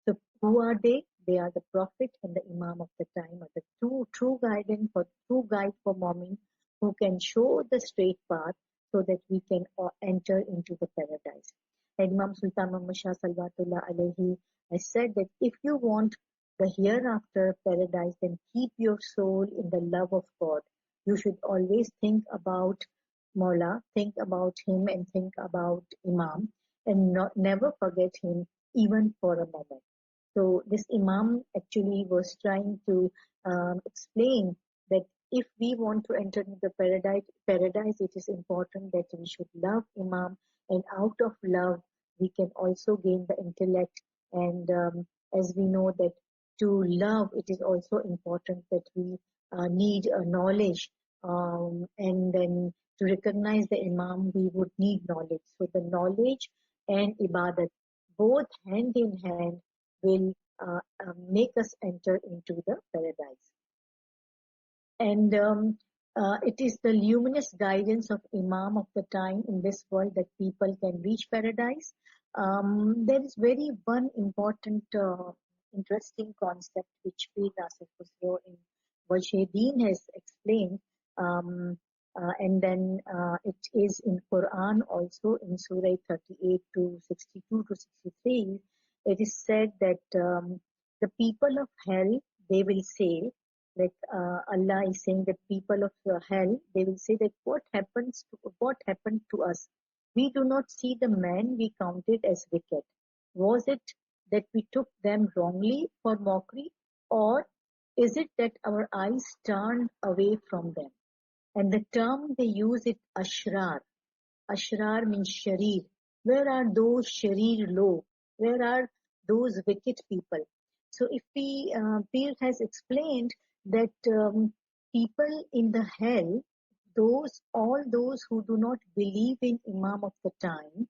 So who are they? They are the Prophet and the Imam of the time, or the true guide for Mu'min, who can show the straight path so that we can enter into the paradise. And Imam Sultan Muhammad Shah Salawatullah alayhi has said that if you want the hereafter paradise, then keep your soul in the love of God. You should always think about Mawla, think about him and think about Imam, and never forget him even for a moment. So this Imam actually was trying to explain that if we want to enter into paradise, it is important that we should love Imam, and out of love we can also gain the intellect. And as we know that to love, it is also important that we need a knowledge, and then to recognize the Imam, we would need knowledge. So the knowledge and ibadat, both hand in hand, will make us enter into the paradise. And it is the luminous guidance of Imam of the time in this world that people can reach paradise. There is very one important, interesting concept which Pir Nasir Khusro in Wajh-e-Deen has explained. And then it is in Quran also in Surah 38 to 62 to 63. It is said that the people of hell, they will say, like Allah is saying that people of hell, they will say that what happened to us? We do not see the men we counted as wicked. Was it that we took them wrongly for mockery, or is it that our eyes turned away from them? And the term they use it ashrar. Ashrar means sharir. Where are those sharir lo? Where are those wicked people? So if we, Pir has explained that people in the hell, all those who do not believe in Imam of the time,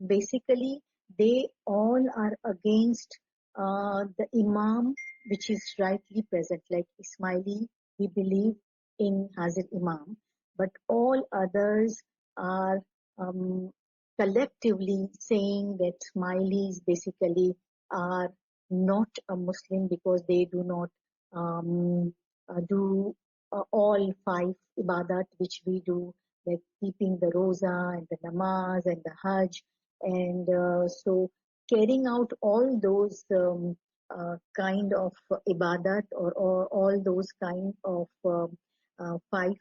basically they all are against the Imam which is rightly present. Like Ismaili, we believe in Hazir Imam, but all others are collectively saying that Ismailis basically are not a Muslim because they do not do all 5 ibadat which we do, like keeping the roza and the namaz and the hajj. And so carrying out all those kind of ibadat, or all those kind of 5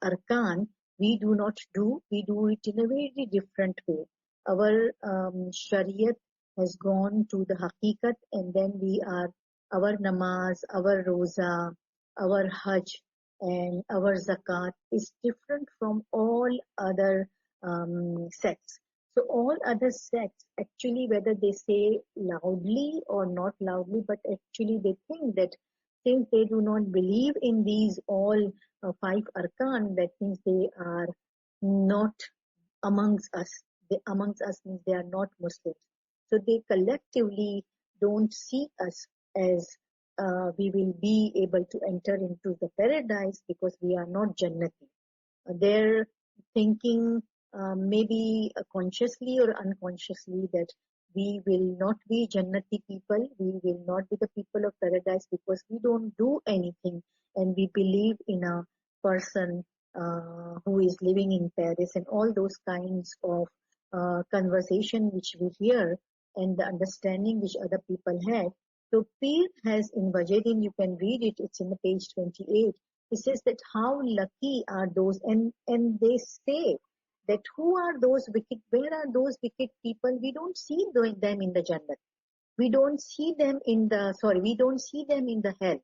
arkan, we do not do. We do it in a very different way. Our Shariat has gone to the haqiqat, and then our namaz, our roza, our hajj, and our zakat is different from all other sects. So all other sects, actually, whether they say loudly or not loudly, but actually they think that since they do not believe in these all five arkan, that means they are not amongst us. They amongst us means they are not Muslims. So they collectively don't see us as we will be able to enter into the paradise because we are not Jannati. They're thinking maybe consciously or unconsciously that we will not be Jannati people, we will not be the people of paradise because we don't do anything and we believe in a person who is living in Paris and all those kinds of conversation which we hear and the understanding which other people have. So Peer has in Wajidin, you can read it, it's in the page 28. It says that how lucky are those, and they say that who are those wicked, where are those wicked people? We don't see them in the Jannat. We don't see them in the, we don't see them in the hell.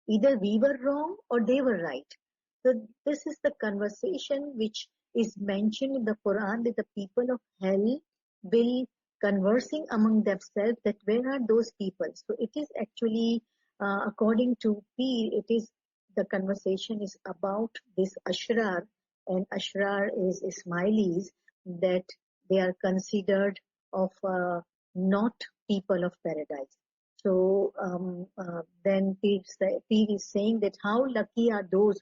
Either we were wrong or they were right. So this is the conversation which is mentioned in the Quran that the people of hell will conversing among themselves that where are those people. So it is actually, according to Peer, it is the conversation is about this Ashrar, and Ashrar is Ismailis, that they are considered of not people of paradise. So then Peer is saying that how lucky are those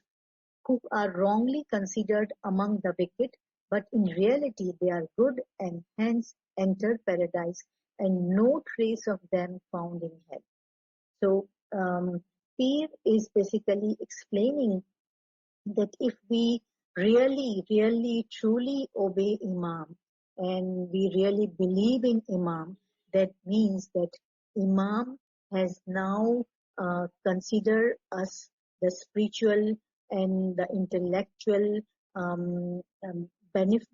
who are wrongly considered among the wicked, but in reality they are good and hence enter paradise, and no trace of them found in hell. So Peer is basically explaining that if we really, truly obey Imam and we really believe in Imam, that means that Imam has now considered us the spiritual and the intellectual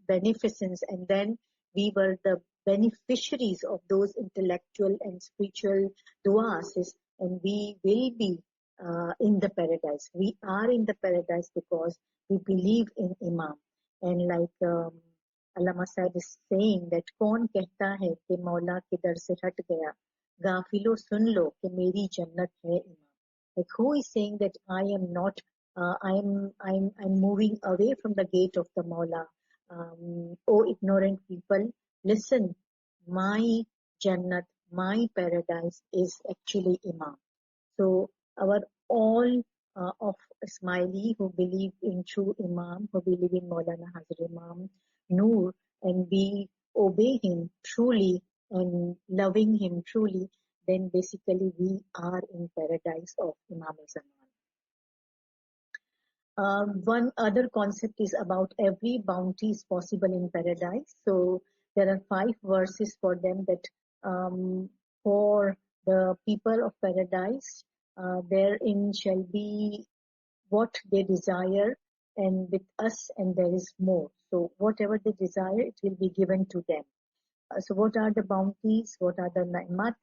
beneficence, and then we were the beneficiaries of those intellectual and spiritual du'as, and we will be in the paradise. We are in the paradise because we believe in Imam. And like Allama Said is saying that कौन कहता है कि मौला के दर से हट गया, गाफिलो सुन लो कि मेरी जन्नत है इमाम. Like who is saying that I am not, I'm moving away from the gate of the Mawla. Oh ignorant people, listen, my Jannat, my paradise is actually Imam. So our all of Ismaili who believe in true Imam, who believe in Maulana Hazrat Imam Noor, and we obey him truly and loving him truly, then basically we are in paradise of Imam Zaman. One other concept is about every bounty is possible in paradise. So there are 5 verses for them that for the people of paradise, therein shall be what they desire, and with us and there is more. So whatever they desire, it will be given to them. So what are the bounties? What are the ni'mat?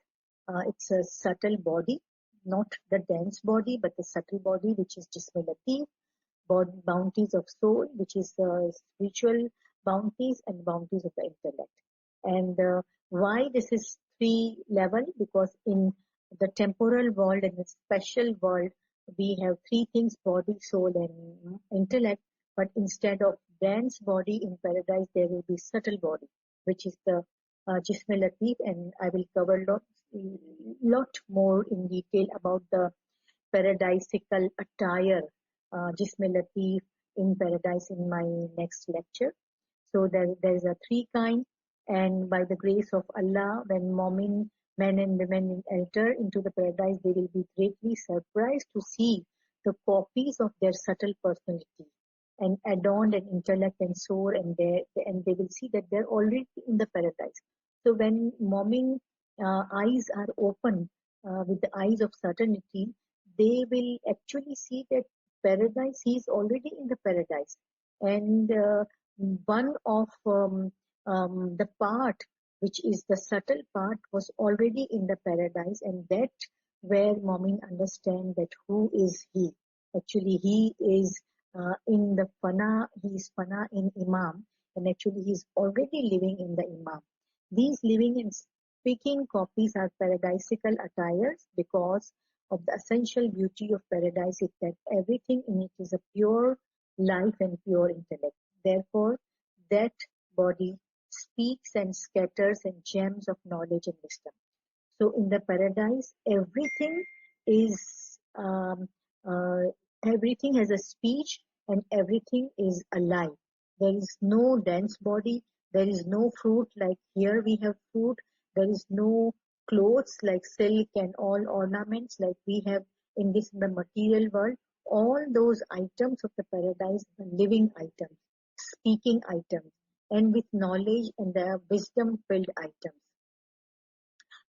It's a subtle body, not the dense body, but the subtle body, which is Jism Latif, bounties of soul, which is spiritual bounties, and bounties of the intellect. And why this is 3 level? Because in the temporal world and the special world, we have 3 things: body, soul, and intellect. But instead of dense body in paradise, there will be subtle body, which is the Jism Latif, and I will cover lot more in detail about the paradisical attire, Jism Latif in paradise in my next lecture. So there is a 3 kind, and by the grace of Allah, when Mu'min men and women enter into the paradise, they will be greatly surprised to see the copies of their subtle personality and adorned in intellect and soul, and they will see that they're already in the paradise. So when Mu'min eyes are open with the eyes of certainty, they will actually see that paradise, he is already in the paradise. And one of the part, which is the subtle part, was already in the paradise, and that where Mu'min understand that who is he. Actually, he is in the fana, he is fana in Imam, and actually he is already living in the Imam. These living and speaking copies are paradisical attires because of the essential beauty of paradise is that everything in it is a pure life and pure intellect. Therefore, that body speaks and scatters and gems of knowledge and wisdom. So in the paradise, is um, uh, everything has a speech and everything is alive. There is no dense body. There is no fruit like here we have fruit. There is no clothes like silk and all ornaments like we have in the material world. All those items of the paradise are living items, speaking items, and with knowledge and the wisdom filled items.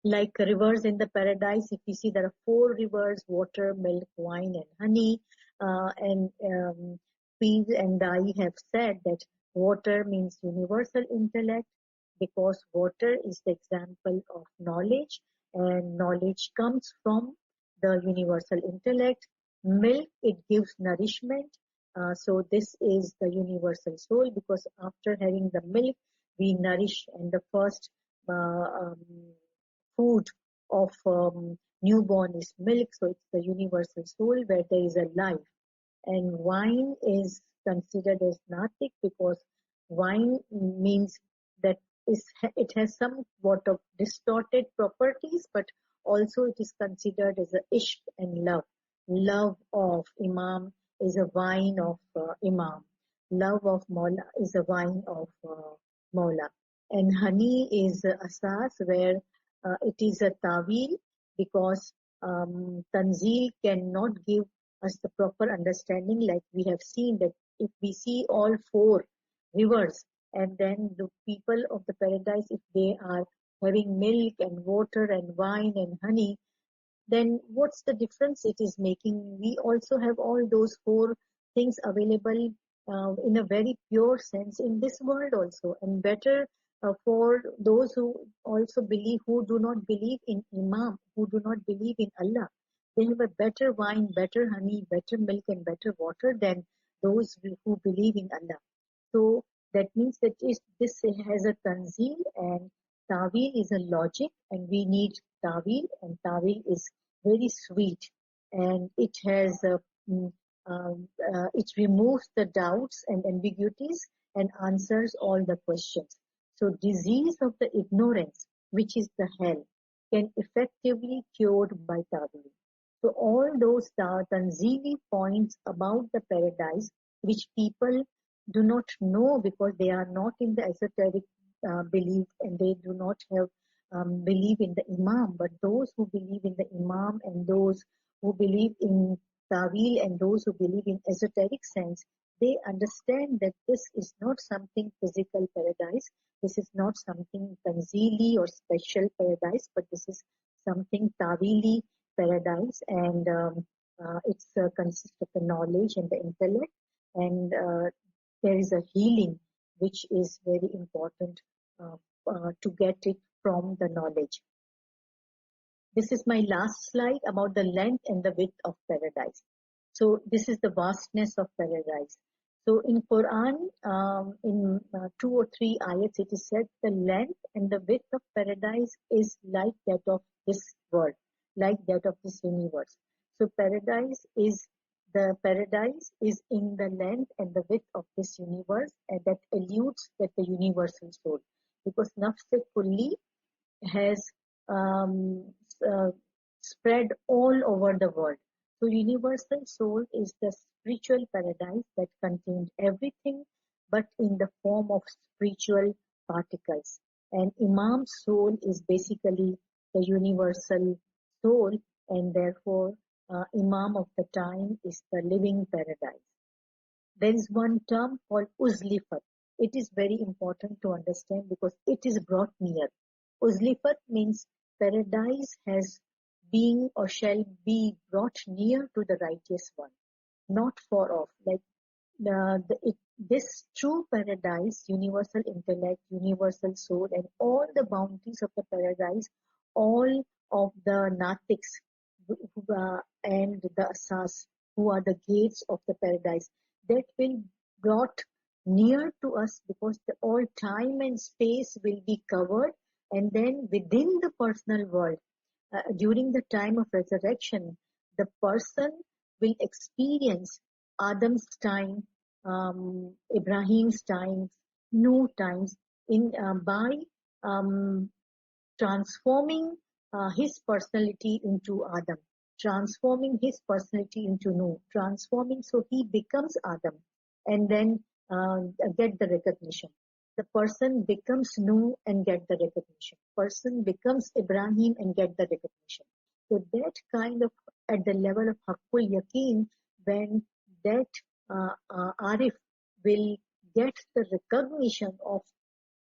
Like rivers in the paradise, if you see there are 4 rivers: water, milk, wine, and honey. And Peace and I have said that water means universal intellect, because water is the example of knowledge, and knowledge comes from the universal intellect. Milk, it gives nourishment. So this is the universal soul, because after having the milk, we nourish, and the first food of newborn is milk. So it's the universal soul where there is a life. And wine is considered as natik, because wine means that it has somewhat of distorted properties, but also it is considered as a ishq and love. Love of Imam is a wine of Imam. Love of Maula is a wine of Maula. And honey is asas, where it is a tawil, because Tanzil cannot give us the proper understanding. Like we have seen that if we see all 4 rivers, and then the people of the paradise, if they are having milk and water and wine and honey, then what's the difference it is making? We also have all those 4 things available in a very pure sense in this world also. And better for those who also believe, who do not believe in Imam, who do not believe in Allah, they have a better wine, better honey, better milk, and better water than those who believe in Allah. So that means that this has a tanzeel, and tawil is a logic, and we need tawil, and tawil is very sweet, and it has it removes the doubts and ambiguities and answers all the questions. So disease of the ignorance, which is the hell, can effectively cured by tawil. So all those tanzili points about the paradise, which people do not know because they are not in the esoteric belief, and they do not have believe in the Imam. But those who believe in the Imam, and those who believe in Tawil, and those who believe in esoteric sense, they understand that this is not something physical paradise. This is not something tanzili or special paradise, but this is something Tawili paradise, and it consists of the knowledge and the intellect, and there is a healing which is very important to get it from the knowledge. This is my last slide about the length and the width of paradise. So this is the vastness of paradise. So in Quran, in 2 or 3 ayats, it is said the length and the width of paradise is like that of this world, like that of this universe. So paradise is in the length and the width of this universe, and that alludes that the universal soul, because Nafs-e-Kulli has uh, spread all over the world. So universal soul is the spiritual paradise that contains everything, but in the form of spiritual particles. And Imam's soul is basically the universal soul, and therefore Imam of the time is the living paradise. There is one term called uzlifat. It is very important to understand because it is brought near. Uzlifat means paradise has been or shall be brought near to the righteous one, not far off. Like this true paradise, universal intellect, universal soul, and all the bounties of the paradise, all of the natiks and the asas, who are the gates of the paradise, that will brought near to us, because all time and space will be covered, and then within the personal world, during the time of resurrection, the person will experience Adam's time, Ibrahim's time, Nuh times by transforming his personality into Adam, transforming his personality into Nuh, transforming so he becomes Adam, and then get the recognition. The person becomes Nuh and get the recognition. Person becomes Ibrahim and get the recognition. So that kind of, at the level of Haqqul Yaqeen, when that Arif will get the recognition of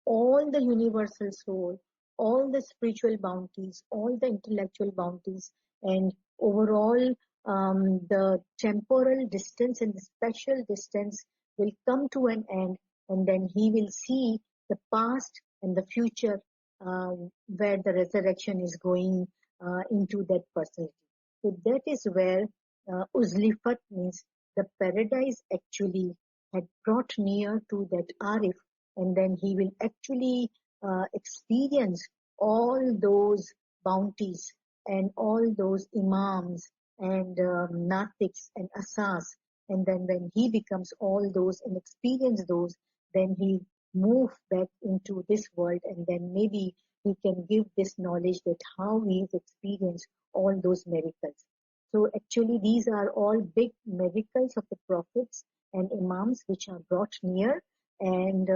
all the universal soul, all the spiritual bounties, all the intellectual bounties, and overall the temporal distance and the special distance will come to an end, and then he will see the past and the future where the resurrection is going into that personality. So that is where Uzlifat means the paradise actually had brought near to that Arif, and then he will actually experience all those bounties and all those imams and natiks and asas, and then when he becomes all those and experience those, then he move back into this world, and then maybe he can give this knowledge that how he has experienced all those miracles. So actually these are all big miracles of the prophets and imams which are brought near. And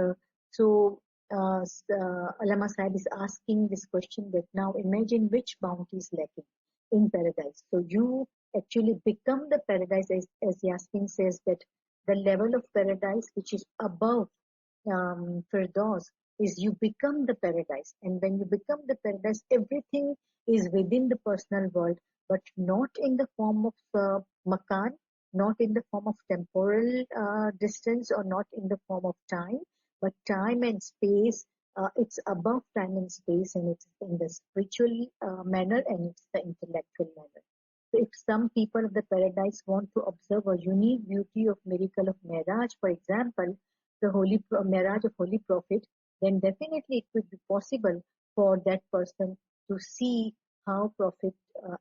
so Allama Sahib is asking this question that now imagine which bounty is lacking in paradise. So you actually become the paradise, as Yasmin says, that the level of paradise which is above Firdaus is you become the paradise. And when you become the paradise, everything is within the personal world, but not in the form of makan, not in the form of temporal distance, or not in the form of time, but time and space. It's above time and space, and it's in the spiritual manner, and it's the intellectual manner. So if some people of the paradise want to observe a unique beauty of miracle of Miraj, for example, the holy Miraj of Holy Prophet, then definitely it could be possible for that person to see how Prophet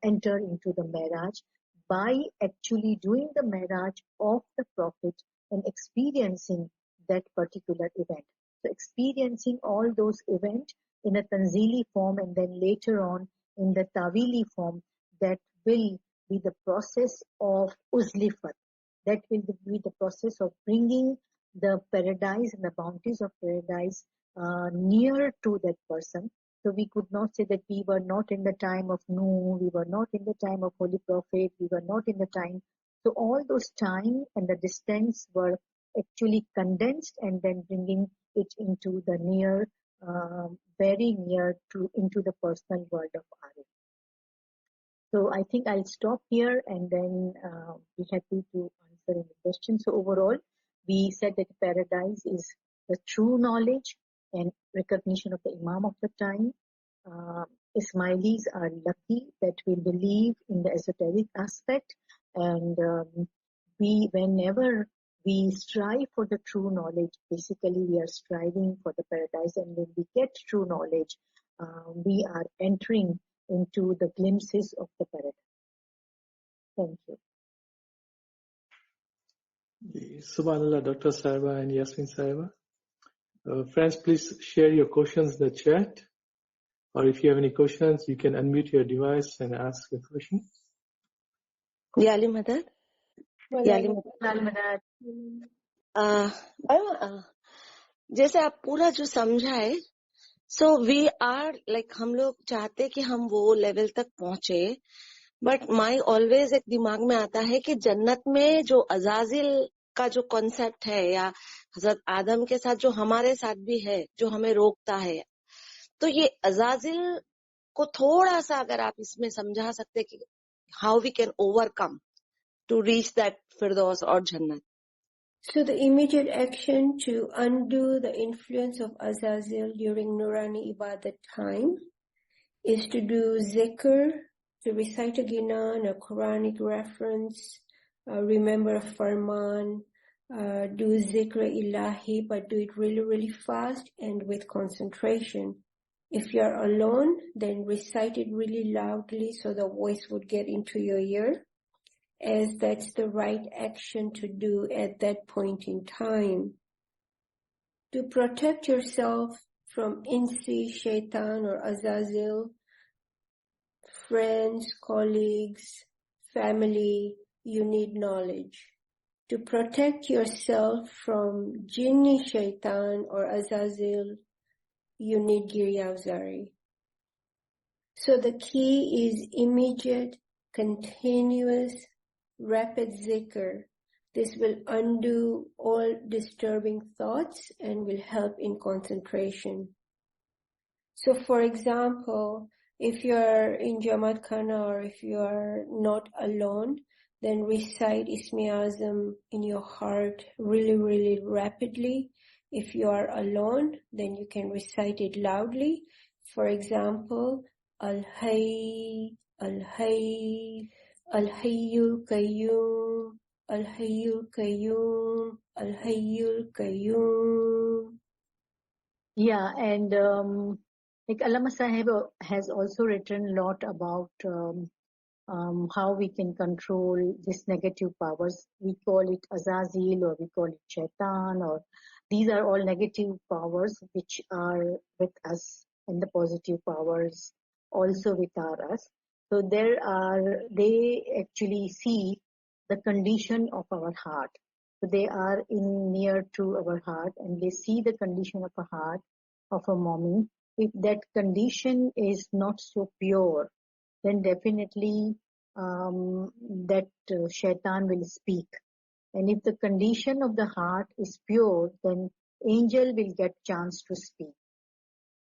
entered into the Miraj by actually doing the Miraj of the Prophet and experiencing that particular event. So experiencing all those events in a Tanzili form, and then later on in the Tawili form, that will be the process of Uzlifat. That will be the process of bringing the paradise and the bounties of paradise near to that person. So we could not say that we were not in the time of Nuh, we were not in the time of Holy Prophet, we were not in the time. So all those time and the distance were actually condensed, and then bringing it into the near, very near to into the personal world of Arif. So I think I'll stop here, and then be happy to answer any questions. So overall, we said that paradise is the true knowledge and recognition of the Imam of the time. Ismailis are lucky that we believe in the esoteric aspect, and whenever we strive for the true knowledge, basically we are striving for the paradise, and when we get true knowledge, we are entering into the glimpses of the paradise. Thank you. Subhanallah, Dr. Sahiba and Yasmin Sahiba. Friends, please share your questions in the chat. Or if you have any questions, you can unmute your device and ask a question. Yali Madad. जैसे आप पूरा जो समझाए, so we are like, हम लोग चाहते कि हम वो लेवल तक पहुंचे, but my always एक दिमाग में आता है कि जन्नत में जो अजाजिल का जो कॉन्सेप्ट है, या हजरत आदम के साथ जो हमारे साथ भी है, जो हमें रोकता है, तो ये अजाजिल को थोड़ा सा अगर आप इसमें समझा सकते कि how we can overcome to reach that Firdaus or Jannat. So the immediate action to undo the influence of Azazil during Nurani Ibadat time is to do zikr, to recite a Ginan, a Quranic reference, remember a Farman, do zikr ilahi, but do it really, really fast and with concentration. If you're alone, then recite it really loudly so the voice would get into your ear. as that's the right action to do at that point in time. To protect yourself from Insi, Shaitan or Azazel, friends, colleagues, family, you need knowledge. To protect yourself from Jinni, Shaitan or Azazel, you need Giryavzari. So the key is immediate, continuous, rapid zikr. This will undo all disturbing thoughts and will help in concentration. So for example, if you are in Jamaat Khana or if you are not alone, then recite Ismi Azam in your heart really, really rapidly. If you are alone, then you can recite it loudly. For example, Al-Hayy, Al-Hayy, Al-Hayyul Qayyum, Al-Hayyul Qayyum, Al-Hayyul Qayyum. Yeah, and like Allama Sahib has also written a lot about how we can control this negative powers. We call it Azazil or we call it Shaitan, or these are all negative powers which are with us, and the positive powers also with us. So they actually see the condition of our heart. So they are in near to our heart and they see the condition of a heart of a mommy. If that condition is not so pure, then definitely that shaitan will speak. And if the condition of the heart is pure, then angel will get chance to speak.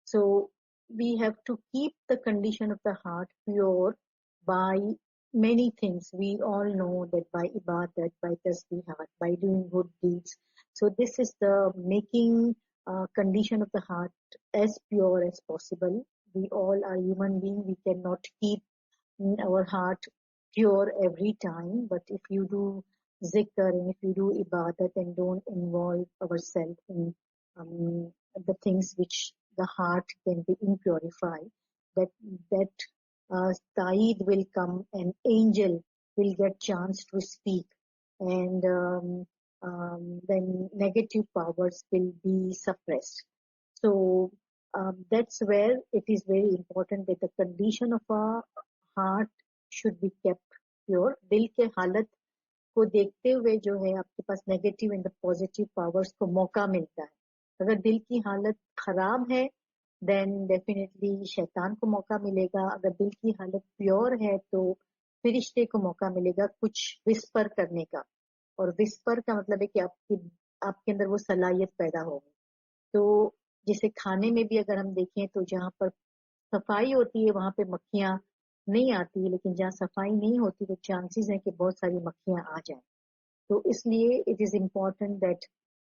So we have to keep the condition of the heart pure by many things. We all know that by ibadat, by tasbihat, by doing good deeds. So this is the making condition of the heart as pure as possible. We all are human beings. We cannot keep our heart pure every time, but if you do zikr and if you do ibadat and don't involve ourselves in the things which the heart can be impurified, that Saeed will come, an angel will get chance to speak, and then negative powers will be suppressed. So that's where it is very important that the condition of our heart should be kept pure. दिल के हालत को देखते हुए जो है आपके पास negative and the positive powers को मौका मिलता है. अगर दिल की हालत खराब है देन डेफिनेटली शैतान को मौका मिलेगा. अगर दिल की हालत प्योर है तो फरिश्ते को मौका मिलेगा कुछ विस्पर करने का. और विस्पर का मतलब है कि आपके अंदर वो सलाहियत पैदा होगी. तो जैसे खाने में भी अगर हम देखें तो जहाँ पर सफाई होती है वहां पे मक्खियां नहीं आती है, लेकिन जहाँ सफाई नहीं होती तो चांसेस है कि बहुत सारी मक्खियां आ जाएं. तो इसलिए it is important that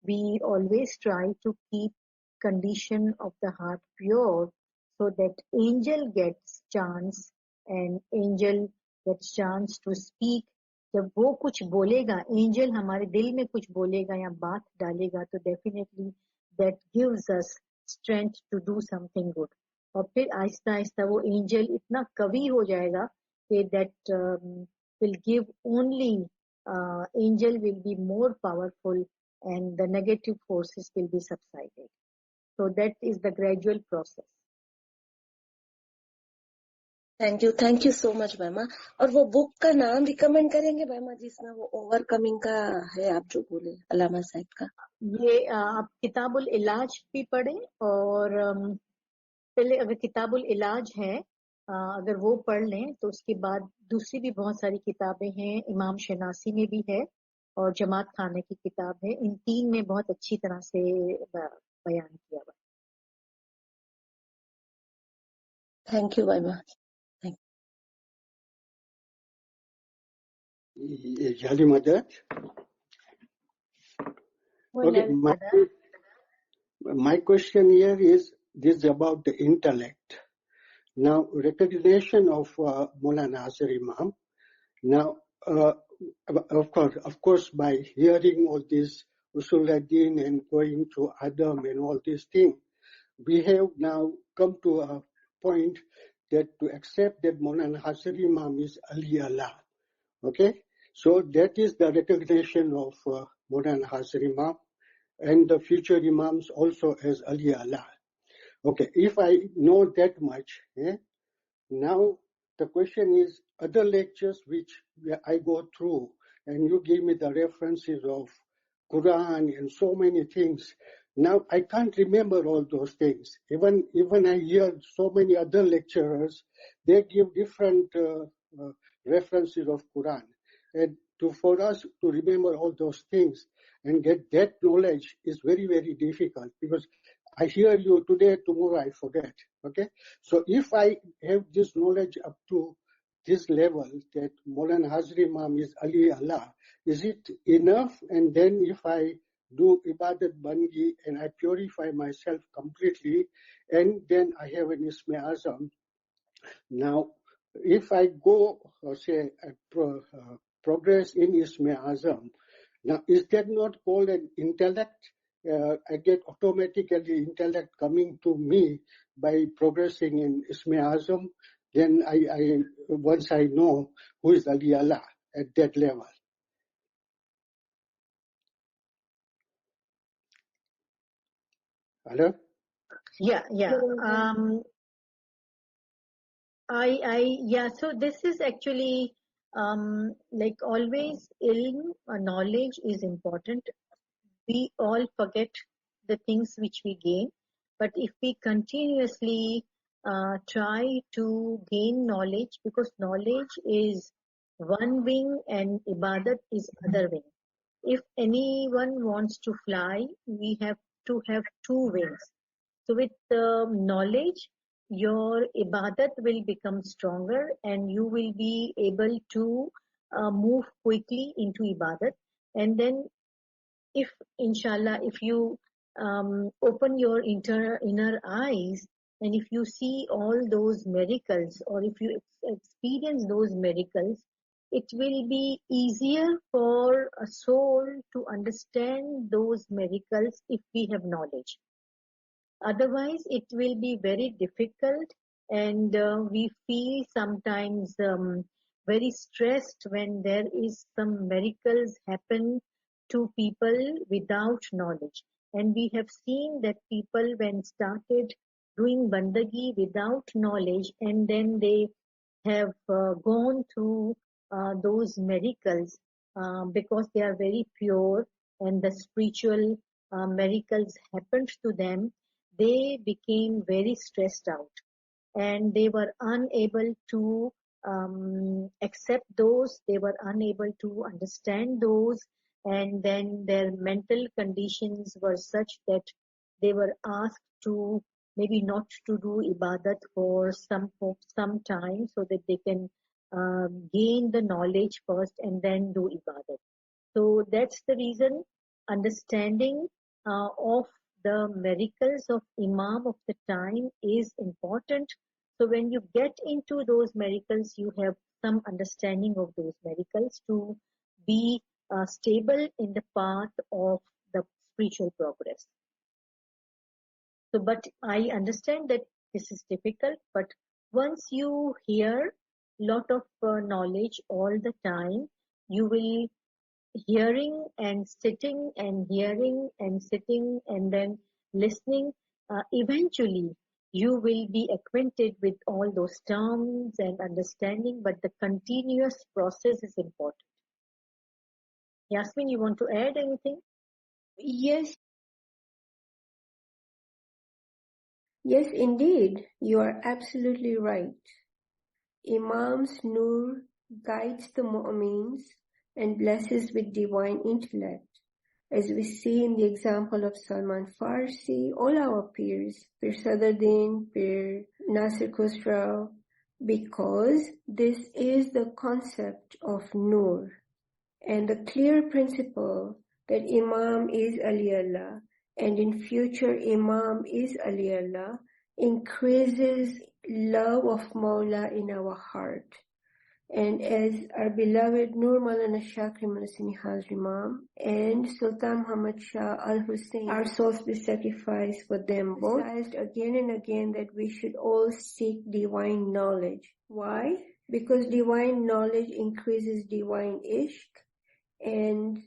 we always try to keep condition of the heart pure so that angel gets chance and angel gets chance to speak. जब वो कुछ बोलेगा, एंजल हमारे दिल में कुछ बोलेगा या बात डालेगा तो definitely that gives us strength to do something good. और फिर आहिस्ता आहिस्ता वो एंजल इतना कवि हो जाएगा कि that will give only angel will be more powerful and the negative forces will be subsided. So that is the gradual process. Thank you so much बैमा. और वो बुक का नाम रिकमेंड करेंगे बैमा जिसमें वो ओवरकमिंग का है, आप जो बोले अल्लामा साहब का? ये आप किताबुल इलाज भी पढ़ें और पहले अगर किताबुल इलाज है अगर वो पढ़ लें तो उसके बाद दूसरी भी बहुत सारी किताबें हैं. इमाम शनासी में भी है और जमात खाने की किताब है. इन तीन में बहुत अच्छी तरह से बयान किया हुआ. थैंक यू बैमा. Jali Madad. Okay, my question here is this about the intellect. Now, recognition of Maulana Azhar Imam. Now, of course, by hearing all this Usul ad-Din and going to Adam and all these things, we have now come to a point that to accept that Maulana Azhar Imam is Ali Allah. Okay? So that is the recognition of Maulana Hazar Imam and the future Imams also as Ali Allah. Okay, if I know that much, now the question is other lectures which I go through and you give me the references of Quran and so many things. Now I can't remember all those things. Even I hear so many other lecturers, they give different references of Quran. And for us to remember all those things and get that knowledge is very, very difficult because I hear you today, tomorrow I forget. Okay? So if I have this knowledge up to this level that Maulana Hazar Imam is Ali Allah, is it enough? And then if I do Ibadat Bangi and I purify myself completely, and then I have an Ismai Azam. Now, if I go, progress in Ismai Azam, now is that not called an intellect? I get automatically intellect coming to me by progressing in Ismai Azam. Then once I know who is Ali Allah at that level. Hello? Yeah. So this is actually, like always, knowledge is important. We all forget the things which we gain, but if we continuously try to gain knowledge, because knowledge is one wing and ibadat is other wing. If anyone wants to fly, we have to have two wings. So with knowledge, your ibadat will become stronger and you will be able to move quickly into ibadat. And then if inshallah, if you open your inner eyes and if you see all those miracles or if you experience those miracles, it will be easier for a soul to understand those miracles if we have knowledge. Otherwise, it will be very difficult and we feel sometimes very stressed when there is some miracles happen to people without knowledge. And we have seen that people when started doing bandagi without knowledge and then they have gone through those miracles because they are very pure and the spiritual miracles happened to them, they became very stressed out and they were unable to accept those, they were unable to understand those, and then their mental conditions were such that they were asked to maybe not to do ibadat for some time so that they can gain the knowledge first and then do ibadat. So that's the reason understanding of the miracles of Imam of the time is important. So when you get into those miracles, you have some understanding of those miracles to be stable in the path of the spiritual progress. So, but I understand that this is difficult, but once you hear lot of knowledge all the time, you will hearing and sitting and hearing and sitting and then listening, eventually you will be acquainted with all those terms and understanding, but the continuous process is important. Yasmin, you want to add anything? Yes, indeed. You are absolutely right. Imam's Nur guides the mu'mins and blesses with divine intellect. As we see in the example of Salman Farsi, all our peers, Pir Sadruddin, Pir Nasir Khusrau, because this is the concept of Nur and the clear principle that Imam is Ali Allah and in future Imam is Ali Allah increases love of Mawla in our heart. And as our beloved Nur Maulana Shakri Manasini Hazar Imam and Sultan Muhammad Shah Al Hussein, our souls be sacrificed for them both, emphasized again and again that we should all seek divine knowledge. Why? because divine knowledge increases divine ishq and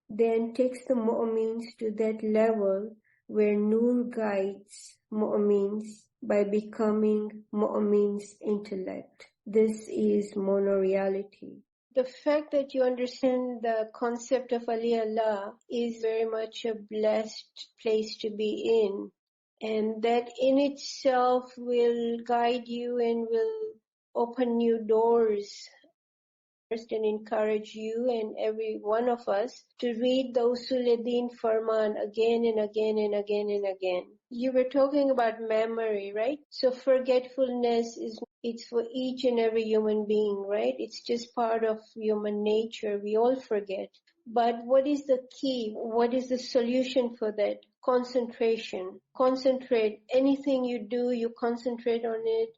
then takes the mu'mins to that level where Nur guides mu'mins by becoming mu'mins' intellect. This is monoreality. The fact that you understand the concept of Ali Allah is very much a blessed place to be in. And that in itself will guide you and will open new doors and encourage you and every one of us to read the Usul-e-Din Farman again and again and again and again. You were talking about memory, right? So forgetfulness it's for each and every human being, right? It's just part of human nature. We all forget. But what is the key? What is the solution for that? Concentration. Concentrate. Anything you do, you concentrate on it.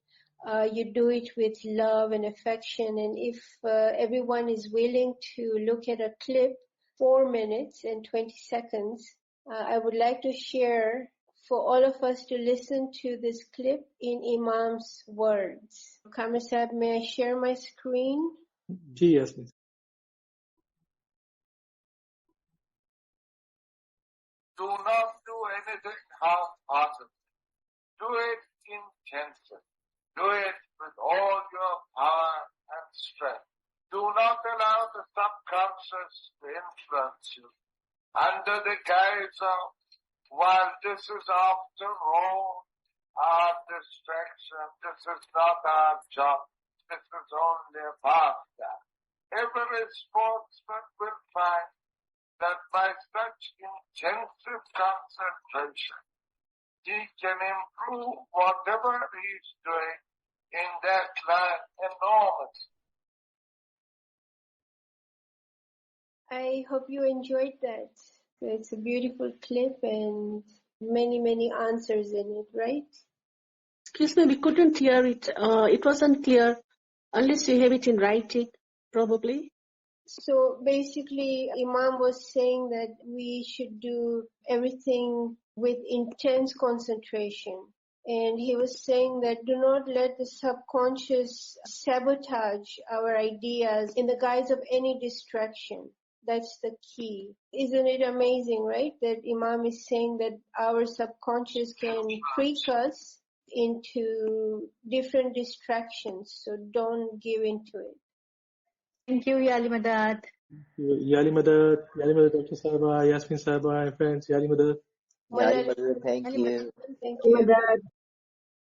You do it with love and affection. And if everyone is willing to look at a clip, 4 minutes and 20 seconds, I would like to share for all of us to listen to this clip in Imam's words. Kamar Sahib, may I share my screen? Yes, miss. Do not do anything half-hearted. Do it intensely. Do it with all your power and strength. Do not allow the subconscious to influence you under the guise of, while this is after all our distraction, this is not our job, this is only a pastime. Every sportsman will find that by such intensive concentration, he can improve whatever he's doing in that line enormously. I hope you enjoyed that. It's a beautiful clip and many, many answers in it, right? Excuse me, we couldn't hear it. It wasn't clear unless you have it in writing, probably. So basically, Imam was saying that we should do everything with intense concentration. And he was saying that do not let the subconscious sabotage our ideas in the guise of any distraction. That's the key. Isn't it amazing, right? That Imam is saying that our subconscious can trick us into different distractions. So don't give into it. Thank you, Yali Madad. Yali Madad, Dr. Sahaba, Yasmin Sahaba, and friends, Yali Madad. Yali Madad, thank you. Thank you.